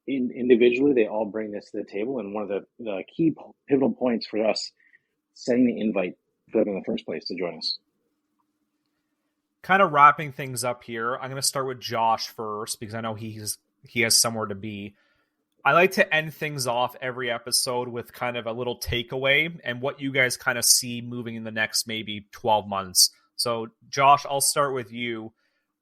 individually, they all bring this to the table. And one of the key pivotal points for us, setting the invite for them in the first place to join us. Kind of wrapping things up here, I'm going to start with Josh first because I know he has somewhere to be. I like to end things off every episode with kind of a little takeaway and what you guys kind of see moving in the next maybe 12 months. So, Josh, I'll start with you.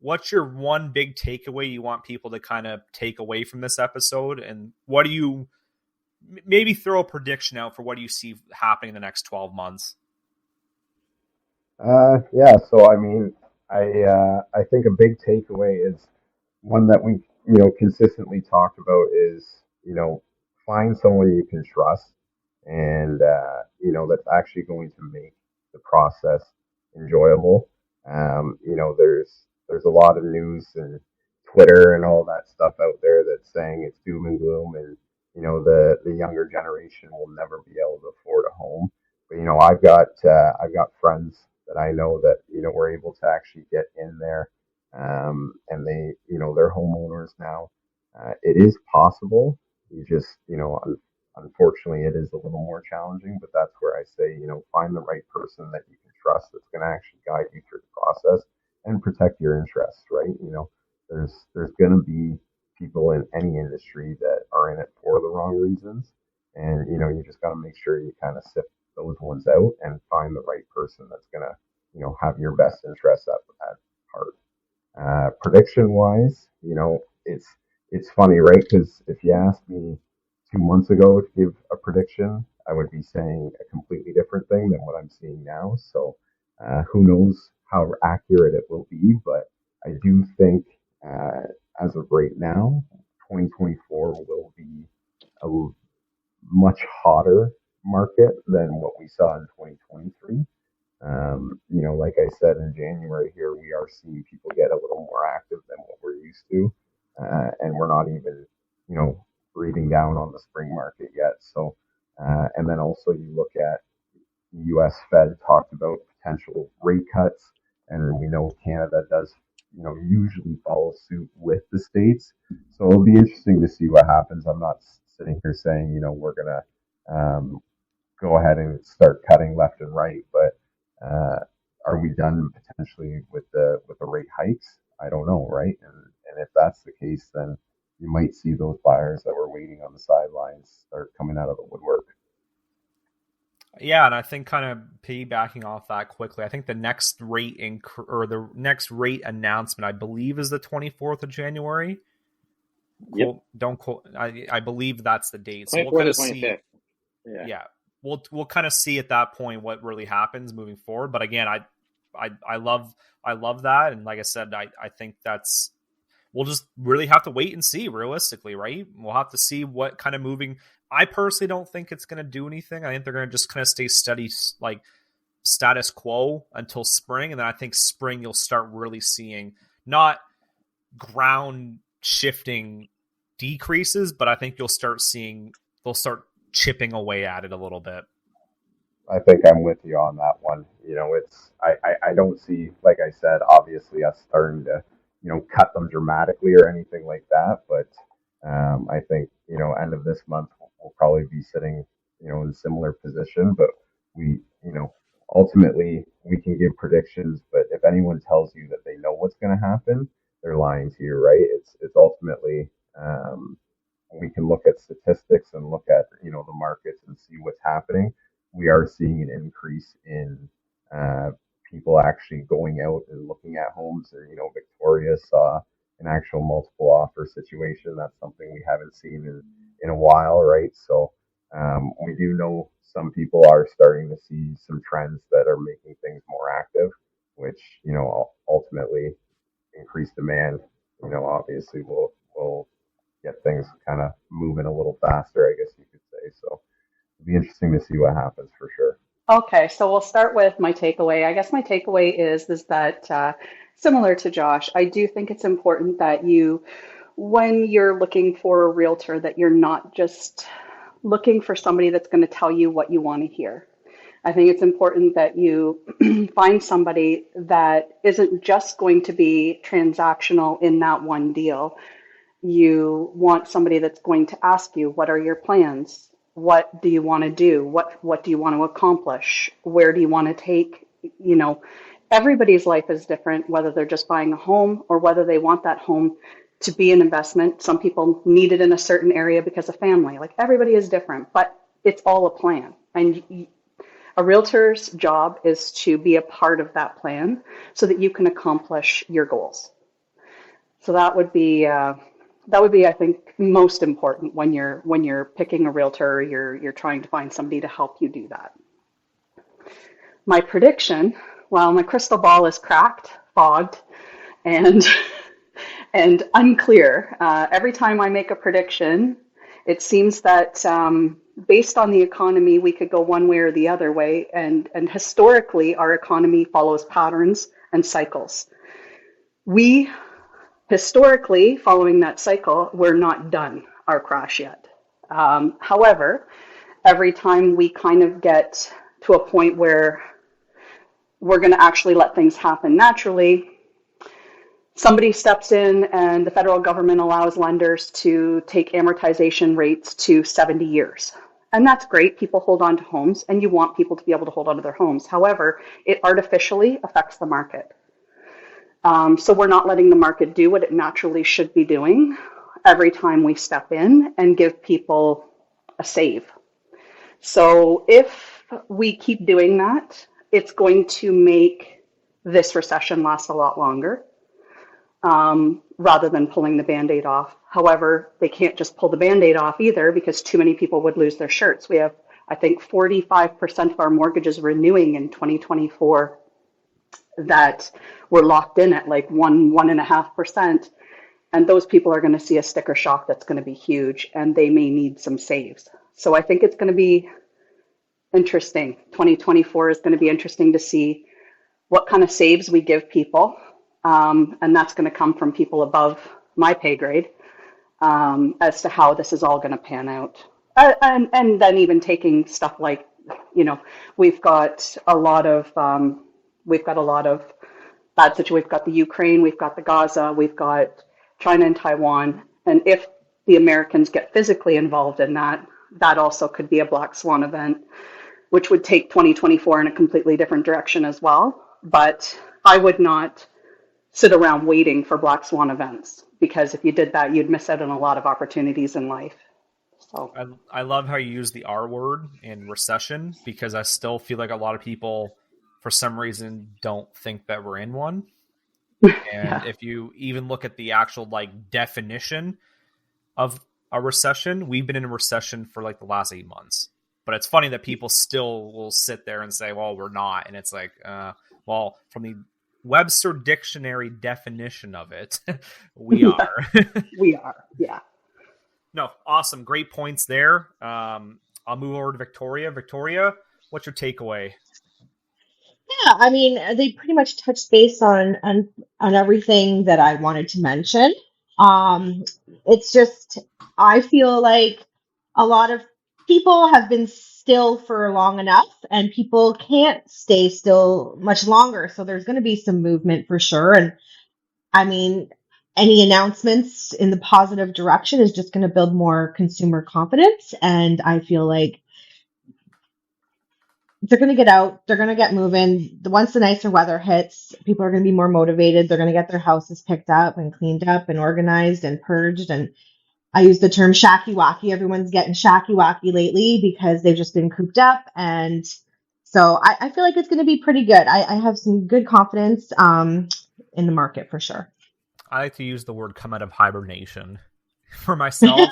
What's your one big takeaway you want people to kind of take away from this episode? And what do you maybe throw a prediction out for what do you see happening in the next 12 months? Yeah. So I mean, I think a big takeaway is one that we consistently talked about is find someone you can trust, and that's actually going to make the process enjoyable. There's a lot of news and Twitter and all that stuff out there that's saying it's doom and gloom, and the younger generation will never be able to afford a home. But I've got friends that I know that were able to actually get in there, and they're homeowners now. It is possible. You just unfortunately it is a little more challenging, but that's where I say find the right person that you can trust that's going to actually guide you through the process and protect your interests. Right? There's going to be people in any industry that are in it for the wrong reasons, and you just got to make sure you kind of sift those ones out and find the right person that's going to have your best interests at heart. Prediction wise, it's funny, right? Because if you asked me 2 months ago to give a prediction, I would be saying a completely different thing than what I'm seeing now. So who knows how accurate it will be, but I do think as of right now, 2024 will be a much hotter market than what we saw in 2023. Like I said in January here, we are seeing people get a little more active than what we're used to, and we're not even, breathing down on the spring market yet. So, and then also you look at U.S. Fed talked about potential rate cuts, and we know Canada does, usually follow suit with the states. So it'll be interesting to see what happens. I'm not sitting here saying, we're gonna go ahead and start cutting left and right, but are we done potentially with the rate hikes? I don't know, right? And if that's the case, then you might see those buyers that were waiting on the sidelines start coming out of the woodwork. Yeah, and I think kind of piggybacking off that quickly, I think the next or the next rate announcement, I believe, is the 24th of January. Yep. Don't quote. I believe that's the date. So we'll 24th kind or of see. 25th. Yeah. Yeah, we'll kind of see at that point what really happens moving forward. But again, I love that, and like I said, I think that's we'll just really have to wait and see realistically, right? We'll have to see what kind of moving. I personally don't think it's going to do anything. I think they're going to just kind of stay steady, like status quo until spring. And then I think spring you'll start really seeing not ground shifting decreases, but I think you'll start seeing they'll start chipping away at it a little bit. I think I'm with you on that one. You know, I don't see, like I said, obviously us starting to, cut them dramatically or anything like that. But I think, end of this month, we'll probably be sitting, in a similar position. But we, ultimately we can give predictions, but if anyone tells you that they know what's going to happen, they're lying to you, right? It's ultimately, we can look at statistics and look at, the markets and see what's happening. We are seeing an increase in uh, people actually going out and looking at homes. And, Victoria saw an actual multiple offer situation. That's something we haven't seen in a while, right? So we do know some people are starting to see some trends that are making things more active, which, ultimately increased demand, obviously will get things kind of moving a little faster, I guess you could say. So it'll be interesting to see what happens for sure. Okay, so we'll start with my takeaway. I guess my takeaway is that similar to Josh, I do think it's important that you, when you're looking for a realtor, that you're not just looking for somebody that's going to tell you what you want to hear. I think it's important that you find somebody that isn't just going to be transactional in that one deal. You want somebody that's going to ask you, what are your plans? What do you want to do? What do you want to accomplish? Where do you want to take, everybody's life is different, whether they're just buying a home or whether they want that home to be an investment. Some people need it in a certain area because of family. Like everybody is different, but it's all a plan. And a realtor's job is to be a part of that plan so that you can accomplish your goals. So that would be, I think, most important when you're picking a realtor, or you're trying to find somebody to help you do that. My prediction, well, my crystal ball is cracked, fogged, and and unclear. Every time I make a prediction, it seems that based on the economy, we could go one way or the other way. And historically, our economy follows patterns and cycles. We historically, following that cycle, we're not done our crash yet. However, every time we kind of get to a point where we're going to actually let things happen naturally, somebody steps in and the federal government allows lenders to take amortization rates to 70 years. And that's great. People hold on to homes, and you want people to be able to hold on to their homes. However, it artificially affects the market. So we're not letting the market do what it naturally should be doing every time we step in and give people a save. So if we keep doing that, it's going to make this recession last a lot longer, rather than pulling the Band-Aid off. However, they can't just pull the Band-Aid off either, because too many people would lose their shirts. We have, I think, 45% of our mortgages renewing in 2024 that were locked in at like 1.5%. And those people are going to see a sticker shock that's going to be huge, and they may need some saves. So I think it's going to be interesting. 2024 is going to be interesting to see what kind of saves we give people. And that's going to come from people above my pay grade, as to how this is all going to pan out. And then even taking stuff like, we've got a lot of bad situations. We've got the Ukraine, we've got the Gaza, we've got China and Taiwan. And if the Americans get physically involved in that, that also could be a black swan event, which would take 2024 in a completely different direction as well. But I would not sit around waiting for black swan events, because if you did that, you'd miss out on a lot of opportunities in life. Oh, I love how you use the R word in recession, because I still feel like a lot of people, for some reason, don't think that we're in one. And yeah. if you even look at the actual like definition of a recession, we've been in a recession for like the last 8 months. But it's funny that people still will sit there and say, well, we're not. And it's like, well, from the Webster Dictionary definition of it, we Yeah, are. we are. Yeah. No, awesome. Great points there. I'll move over to Victoria. Victoria, what's your takeaway? Yeah, I mean, they pretty much touched base on everything that I wanted to mention. Um, it's just I feel like a lot of people have been still for long enough, and people can't stay still much longer. So there's going to be some movement for sure. And I mean, any announcements in the positive direction is just going to build more consumer confidence. And I feel like they're going to get out. They're going to get moving. Once the nicer weather hits, people are going to be more motivated. They're going to get their houses picked up and cleaned up and organized and purged. And I use the term shacky wacky. Everyone's getting shacky wacky lately because they've just been cooped up. And so I feel like it's going to be pretty good. I have some good confidence in the market for sure. I like to use the word come out of hibernation. For myself,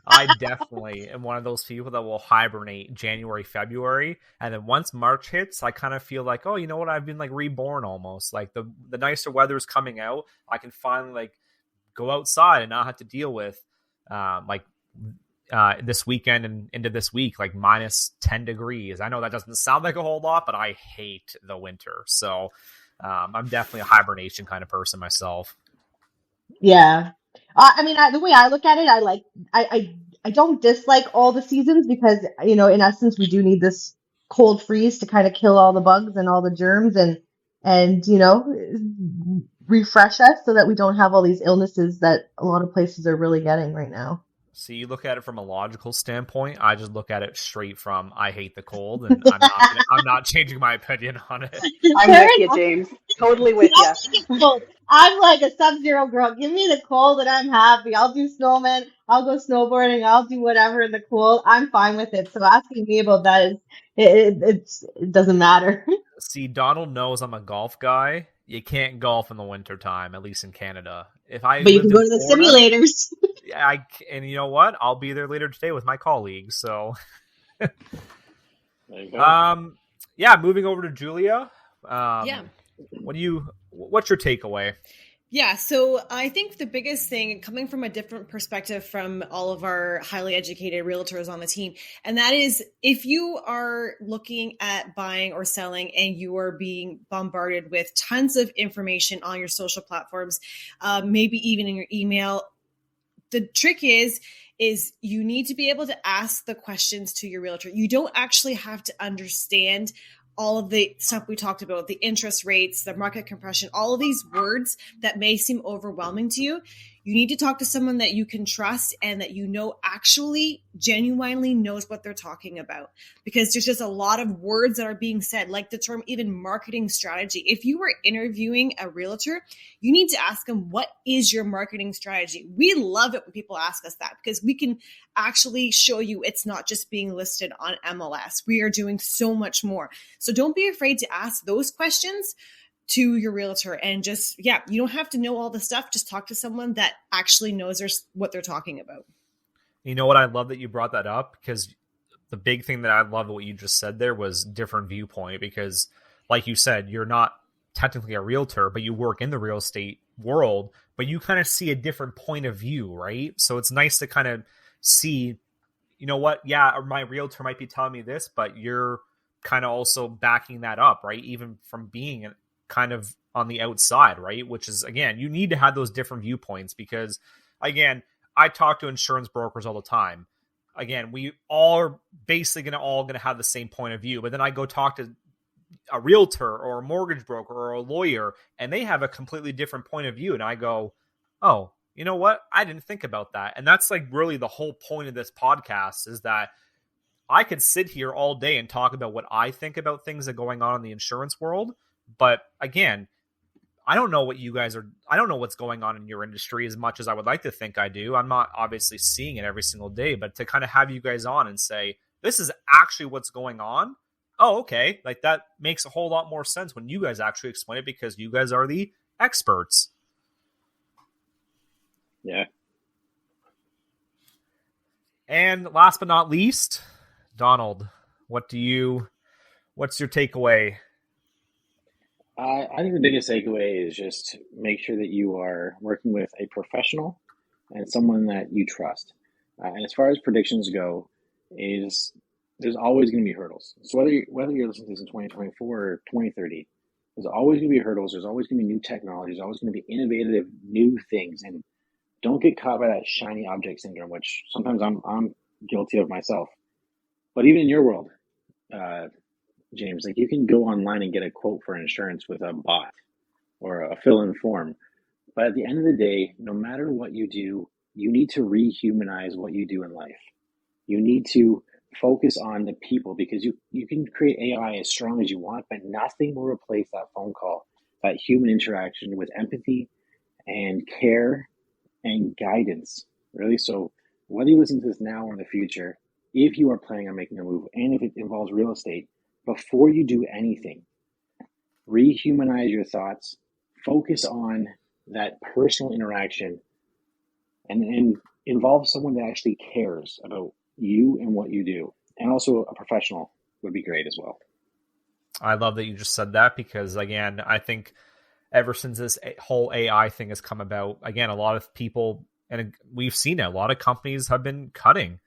I definitely am one of those people that will hibernate January, February, and then once March hits, I kind of feel like, oh, you know what? I've been like reborn almost. Like the nicer weather is coming out. I can finally like go outside and not have to deal with like this weekend and into this week, like minus 10 degrees. I know that doesn't sound like a whole lot, but I hate the winter. So I'm definitely a hibernation kind of person myself. Yeah. I mean, the way I look at it, I don't dislike all the seasons because, in essence, we do need this cold freeze to kind of kill all the bugs and all the germs and, refresh us so that we don't have all these illnesses that a lot of places are really getting right now. So you look at it from a logical standpoint. I just look at it straight from I hate the cold, and I'm not changing my opinion on it. I'm Fair with you, enough. James. Totally with I you. like it cold. I'm like a sub-zero girl. Give me the cold and I'm happy. I'll do snowman. I'll go snowboarding. I'll do whatever in the cold. I'm fine with it. So asking me about that is it doesn't matter. See, Donald knows I'm a golf guy. You can't golf in the wintertime, at least in Canada. If I But you can lived go in to the Florida, simulators. yeah, and you know what? I'll be there later today with my colleagues. So, There you go. yeah, moving over to Julia. Yeah. What's your takeaway? Yeah, so I think the biggest thing, coming from a different perspective from all of our highly educated realtors on the team, and that is if you are looking at buying or selling and you are being bombarded with tons of information on your social platforms, maybe even in your email, the trick is you need to be able to ask the questions to your realtor. You don't actually have to understand all of the stuff we talked about, the interest rates, the market compression, all of these words that may seem overwhelming to you. You need to talk to someone that you can trust and that actually genuinely knows what they're talking about, because there's just a lot of words that are being said, like the term even marketing strategy. If you were interviewing a realtor, you need to ask them, what is your marketing strategy? We love it when people ask us that because we can actually show you it's not just being listed on MLS. We are doing so much more. So don't be afraid to ask those questions to your realtor, and just, you don't have to know all the stuff. Just talk to someone that actually knows what they're talking about. You know what? I love that you brought that up, because the big thing that I love what you just said there was different viewpoint, because like you said, you're not technically a realtor, but you work in the real estate world, but you kind of see a different point of view, right? So it's nice to kind of see, you know what? Yeah, my realtor might be telling me this, but you're kind of also backing that up, right? Even from being kind of on the outside, right? Which is, again, you need to have those different viewpoints, because again, I talk to insurance brokers all the time. Again, we all are basically going to have the same point of view, but then I go talk to a realtor or a mortgage broker or a lawyer, and they have a completely different point of view. And I go, oh, you know what? I didn't think about that. And that's like really the whole point of this podcast, is that I could sit here all day and talk about what I think about things that are going on in the insurance world. But again, I don't know what you guys are. I don't know what's going on in your industry as much as I would like to think I do. I'm not obviously seeing it every single day, but to kind of have you guys on and say, this is actually what's going on. Oh, okay. Like that makes a whole lot more sense when you guys actually explain it because you guys are the experts. Yeah. And last but not least, Donald, what's your takeaway? I think the biggest takeaway is just make sure that you are working with a professional and someone that you trust. And as far as predictions go, is there's always going to be hurdles. So whether you're listening to this in 2024 or 2030, there's always going to be hurdles. There's always going to be new technology. There's always going to be innovative new things. And don't get caught by that shiny object syndrome, which sometimes I'm guilty of myself. But even in your world, James, like you can go online and get a quote for insurance with a bot or a fill-in form. But at the end of the day, no matter what you do, you need to rehumanize what you do in life. You need to focus on the people because you can create AI as strong as you want, but nothing will replace that phone call, that human interaction with empathy and care and guidance, really. So whether you listen to this now or in the future, if you are planning on making a move and if it involves real estate, before you do anything, rehumanize your thoughts, focus on that personal interaction, and involve someone that actually cares about you and what you do. And also a professional would be great as well. I love that you just said that because, again, I think ever since this whole AI thing has come about, again, a lot of people, and we've seen it, a lot of companies have been cutting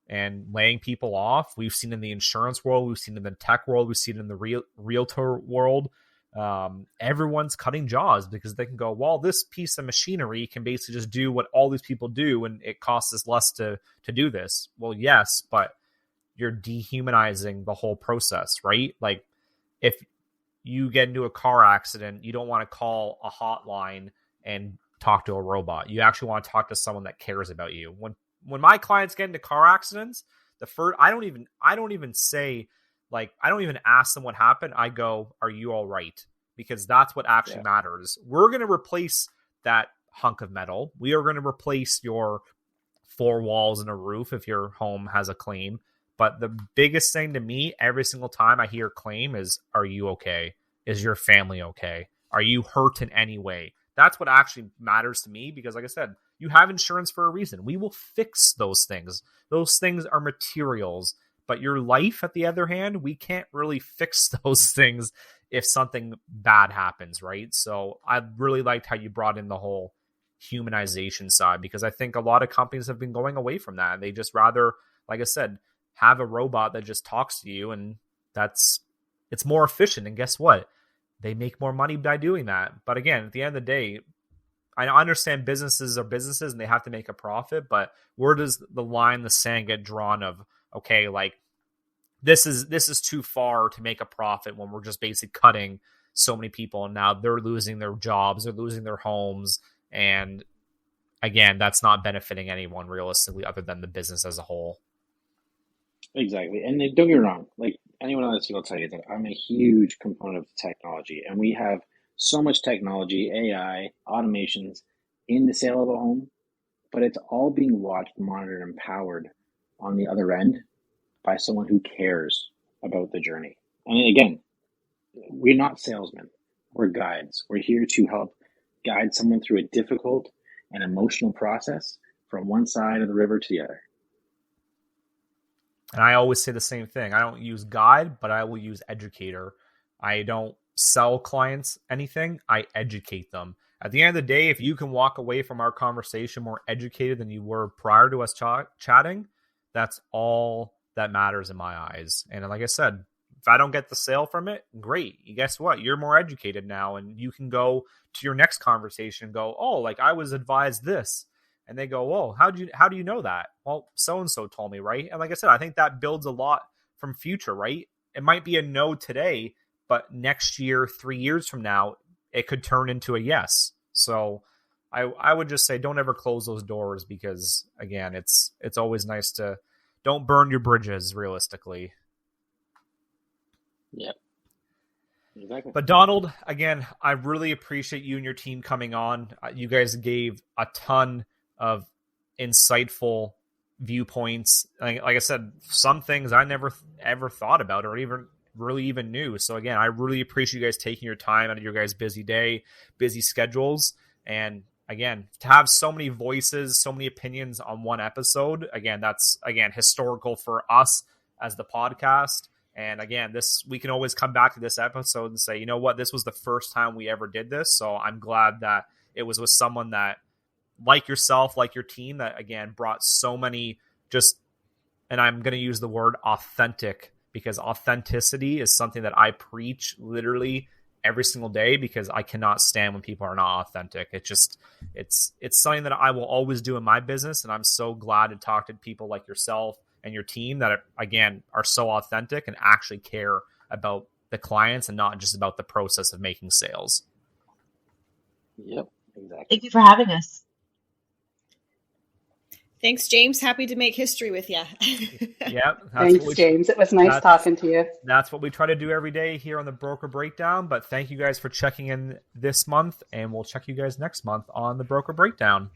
and laying people off. We've seen in the insurance world, we've seen in the tech world, we've seen in the realtor world. Everyone's cutting jobs because they can go, well, this piece of machinery can basically just do what all these people do and it costs us less to do this. Well, yes, but you're dehumanizing the whole process, right? Like if you get into a car accident, you don't want to call a hotline and talk to a robot. You actually want to talk to someone that cares about you. When my clients get into car accidents, I don't even say, like, I don't even ask them what happened. I go, are you all right? Because that's what actually matters. We're going to replace that hunk of metal. We are going to replace your 4 walls and a roof if your home has a claim. But the biggest thing to me every single time I hear claim is, are you okay? Is your family okay? Are you hurt in any way? That's what actually matters to me because, like I said, you have insurance for a reason. We will fix those things. Those things are materials. But your life, at the other hand, we can't really fix those things if something bad happens, right? So I really liked how you brought in the whole humanization side because I think a lot of companies have been going away from that. They just rather, like I said, have a robot that just talks to you, and it's more efficient. And guess what? They make more money by doing that. But again, at the end of the day, I understand businesses are businesses and they have to make a profit, but where does the line in the sand get drawn of, okay, like this is too far to make a profit when we're just basically cutting so many people and now they're losing their jobs, they're losing their homes, and again, that's not benefiting anyone realistically other than the business as a whole. Exactly. And don't get me wrong, like anyone on this will tell you that I'm a huge component of technology and we have so much technology, AI, automations in the sale of a home, but it's all being watched, monitored, and powered on the other end by someone who cares about the journey. I mean, again, we're not salesmen. We're guides. We're here to help guide someone through a difficult and emotional process from one side of the river to the other. And I always say the same thing. I don't use guide, but I will use educator. I don't sell clients anything. I educate them. At the end of the day, if you can walk away from our conversation more educated than you were prior to us chatting, that's all that matters in my eyes. And like I said, if I don't get the sale from it, great. Guess what? You're more educated now, and you can go to your next conversation and go, oh, like I was advised this. And they go, whoa, how do you know that? Well, so-and-so told me, right? And like I said, I think that builds a lot from future, right? It might be a no today, but next year, 3 years from now, it could turn into a yes. So I would just say don't ever close those doors because, again, it's always nice to don't burn your bridges realistically. Yep. Exactly. But Donald, again, I really appreciate you and your team coming on. You guys gave a ton of insightful viewpoints. Like I said, some things I never ever thought about or even knew. So again, I really appreciate you guys taking your time out of your guys' busy day, busy schedules. And again, to have so many voices, so many opinions on one episode, again, that's historical for us as the podcast. And again, we can always come back to this episode and say, you know what, this was the first time we ever did this. So I'm glad that it was with someone that, like yourself, like your team, that again brought so many and I'm going to use the word authentic, because authenticity is something that I preach literally every single day, because I cannot stand when people are not authentic. It's something that I will always do in my business. And I'm so glad to talk to people like yourself and your team that, again, are so authentic and actually care about the clients and not just about the process of making sales. Yep, exactly. Thank you for having us. Thanks, James. Happy to make history with you. Yeah. Thanks, James. It was nice talking to you. That's what we try to do every day here on the Broker Breakdown. But thank you guys for checking in this month, and we'll check you guys next month on the Broker Breakdown.